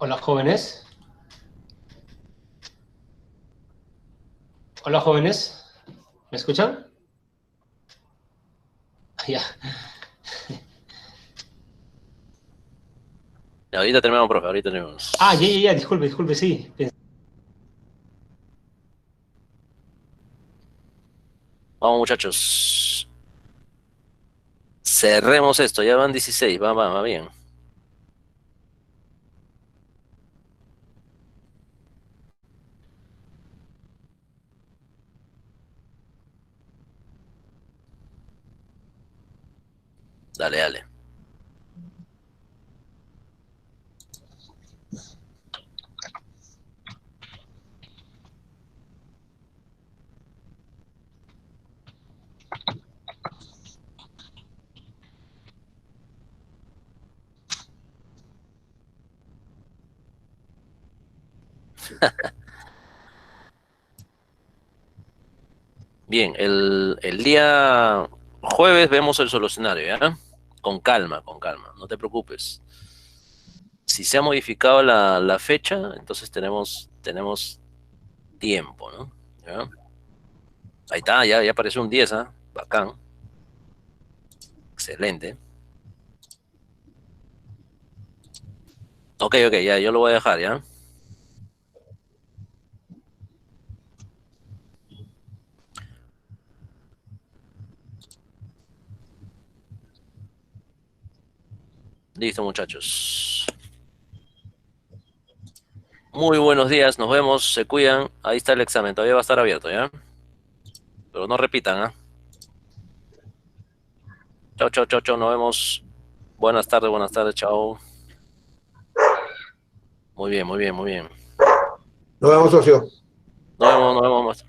Hola, jóvenes. Hola, jóvenes. ¿Me escuchan? Ya. Ahorita terminamos, profe, ahorita terminamos. Ya. Disculpe, sí. Vamos, muchachos. Cerremos esto, ya van 16, va bien. Dale, dale. Bien, el día jueves vemos el solucionario, ¿ya? Con calma, no te preocupes. Si se ha modificado la fecha, entonces tenemos tiempo, ¿no? ¿Ya? Ahí está, ya apareció un 10, ¿ah? Bacán, excelente. Ok, ya, yo lo voy a dejar, ¿ya? Listo, muchachos. Muy buenos días, nos vemos, se cuidan. Ahí está el examen, todavía va a estar abierto, ¿ya? Pero no repitan, ¿ah? Chao, nos vemos. Buenas tardes, chao. Muy bien. Nos vemos, socio. Nos vemos.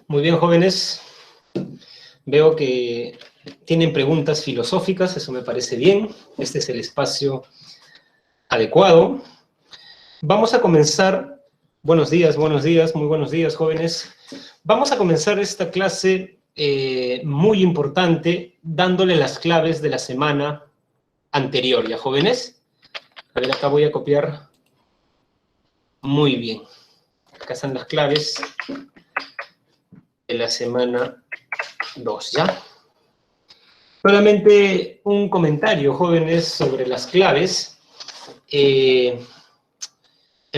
Muy bien, jóvenes. Veo que tienen preguntas filosóficas, eso me parece bien. Este es el espacio adecuado. Vamos a comenzar. Buenos días, muy buenos días, jóvenes. Vamos a comenzar esta clase muy importante dándole las claves de la semana anterior, ¿ya, jóvenes? A ver, acá voy a copiar. Muy bien. Acá están las claves de la semana 2, ¿ya? Solamente un comentario, jóvenes, sobre las claves. El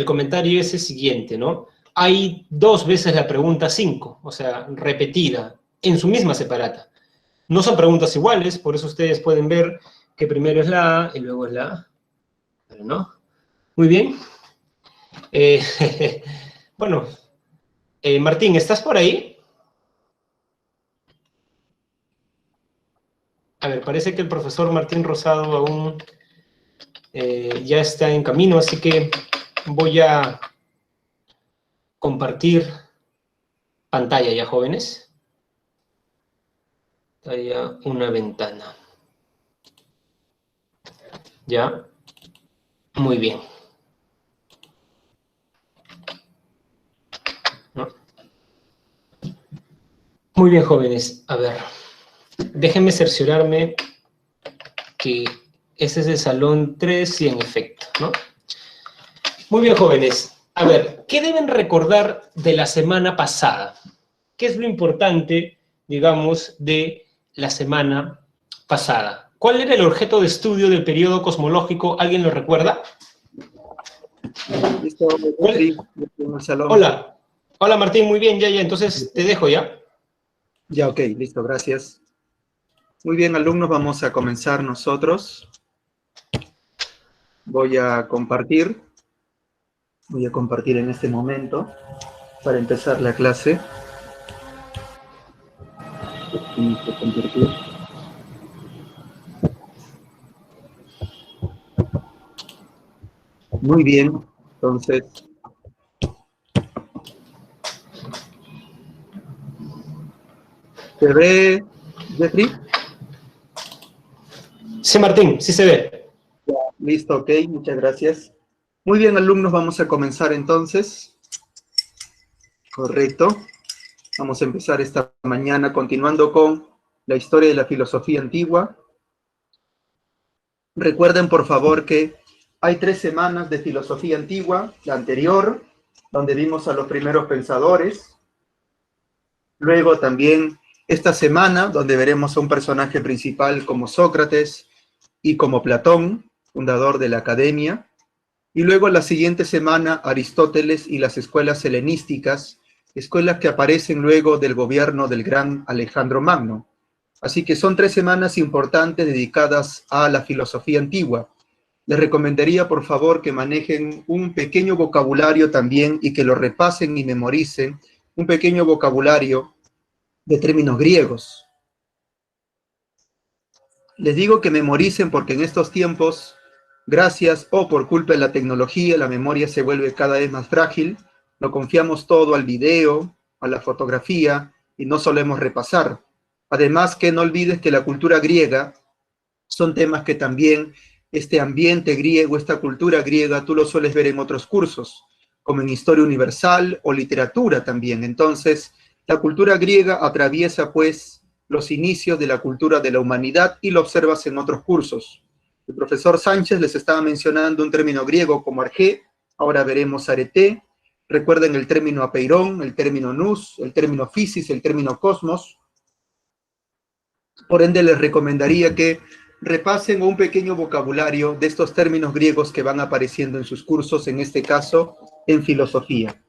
comentario es el siguiente, ¿no? Hay 2 veces la pregunta 5, o sea, repetida, en su misma separata. No son preguntas iguales, por eso ustedes pueden ver que primero es la A y luego es la A. ¿No? Muy bien. Bueno, Martín, ¿estás por ahí? A ver, parece que el profesor Martín Rosado aún ya está en camino, así que voy a compartir pantalla ya, jóvenes. Pantalla, una ventana. ¿Ya? Muy bien. ¿No? Muy bien, jóvenes. A ver, déjenme cerciorarme que ese es el salón 3 y en efecto, ¿no? Muy bien, jóvenes. A ver, ¿qué deben recordar de la semana pasada? ¿Qué es lo importante, digamos, de la semana pasada? ¿Cuál era el objeto de estudio del periodo cosmológico? ¿Alguien lo recuerda? Listo, sí, en el salón. Hola. Hola, Martín, muy bien, ya, entonces te dejo, ¿ya? Ya, ok, listo, gracias. Muy bien, alumnos, vamos a comenzar nosotros. Voy a compartir en este momento para empezar la clase. Listo, compartir. Muy bien, entonces. ¿Se ve, Jeffrey? Sí, Martín, sí se ve. Ya, listo, ok, muchas gracias. Muy bien, alumnos, vamos a comenzar entonces. Correcto. Vamos a empezar esta mañana continuando con la historia de la filosofía antigua. Recuerden, por favor, que hay 3 semanas de filosofía antigua. La anterior, donde vimos a los primeros pensadores. Luego también esta semana, donde veremos a un personaje principal como Sócrates y como Platón, fundador de la academia. Y luego la siguiente semana, Aristóteles y las escuelas helenísticas, escuelas que aparecen luego del gobierno del gran Alejandro Magno. Así que son 3 semanas importantes dedicadas a la filosofía antigua. Les recomendaría, por favor, que manejen un pequeño vocabulario también y que lo repasen y memoricen, un pequeño vocabulario de términos griegos. Les digo que memoricen porque en estos tiempos, gracias o por culpa de la tecnología, la memoria se vuelve cada vez más frágil. Lo confiamos todo al video, a la fotografía y no solemos repasar. Además, que no olvides que la cultura griega son temas que también este ambiente griego, esta cultura griega, tú lo sueles ver en otros cursos, como en Historia Universal o Literatura también. Entonces, la cultura griega atraviesa, pues, los inicios de la cultura de la humanidad y lo observas en otros cursos. El profesor Sánchez les estaba mencionando un término griego como arjé, ahora veremos arete. Recuerden el término apeirón, el término nous, el término physis, el término cosmos. Por ende, les recomendaría que repasen un pequeño vocabulario de estos términos griegos que van apareciendo en sus cursos, en este caso, en filosofía.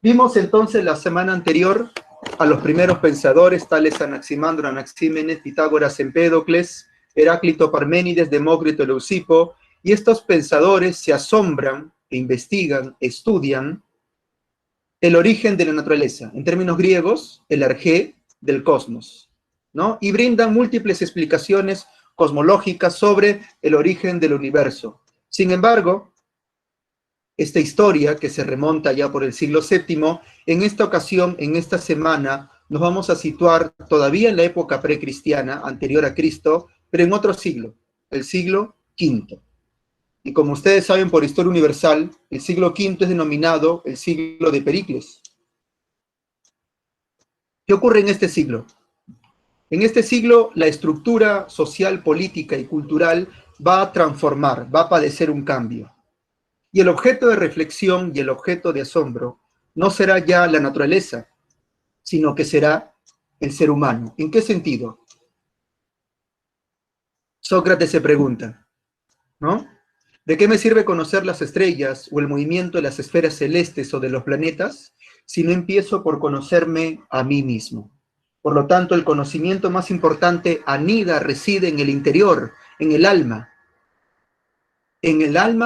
Vimos entonces la semana anterior a los primeros pensadores, tales Anaximandro, Anaxímenes, Pitágoras, Empédocles, Heráclito, Parménides, Demócrito, Leucipo, y estos pensadores se asombran, e investigan, estudian el origen de la naturaleza, en términos griegos, el arjé del cosmos, ¿no? Y brindan múltiples explicaciones cosmológicas sobre el origen del universo. Sin embargo, esta historia, que se remonta ya por el siglo VII, en esta ocasión, en esta semana, nos vamos a situar todavía en la época precristiana, anterior a Cristo, pero en otro siglo, el siglo V. Y como ustedes saben por Historia Universal, el siglo V es denominado el siglo de Pericles. ¿Qué ocurre en este siglo? En este siglo, la estructura social, política y cultural va a transformar, va a padecer un cambio. Y el objeto de reflexión y el objeto de asombro no será ya la naturaleza, sino que será el ser humano. ¿En qué sentido? Sócrates se pregunta, ¿no? ¿De qué me sirve conocer las estrellas o el movimiento de las esferas celestes o de los planetas si no empiezo por conocerme a mí mismo? Por lo tanto, el conocimiento más importante anida, reside en el interior, en el alma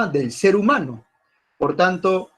del ser humano. Por tanto,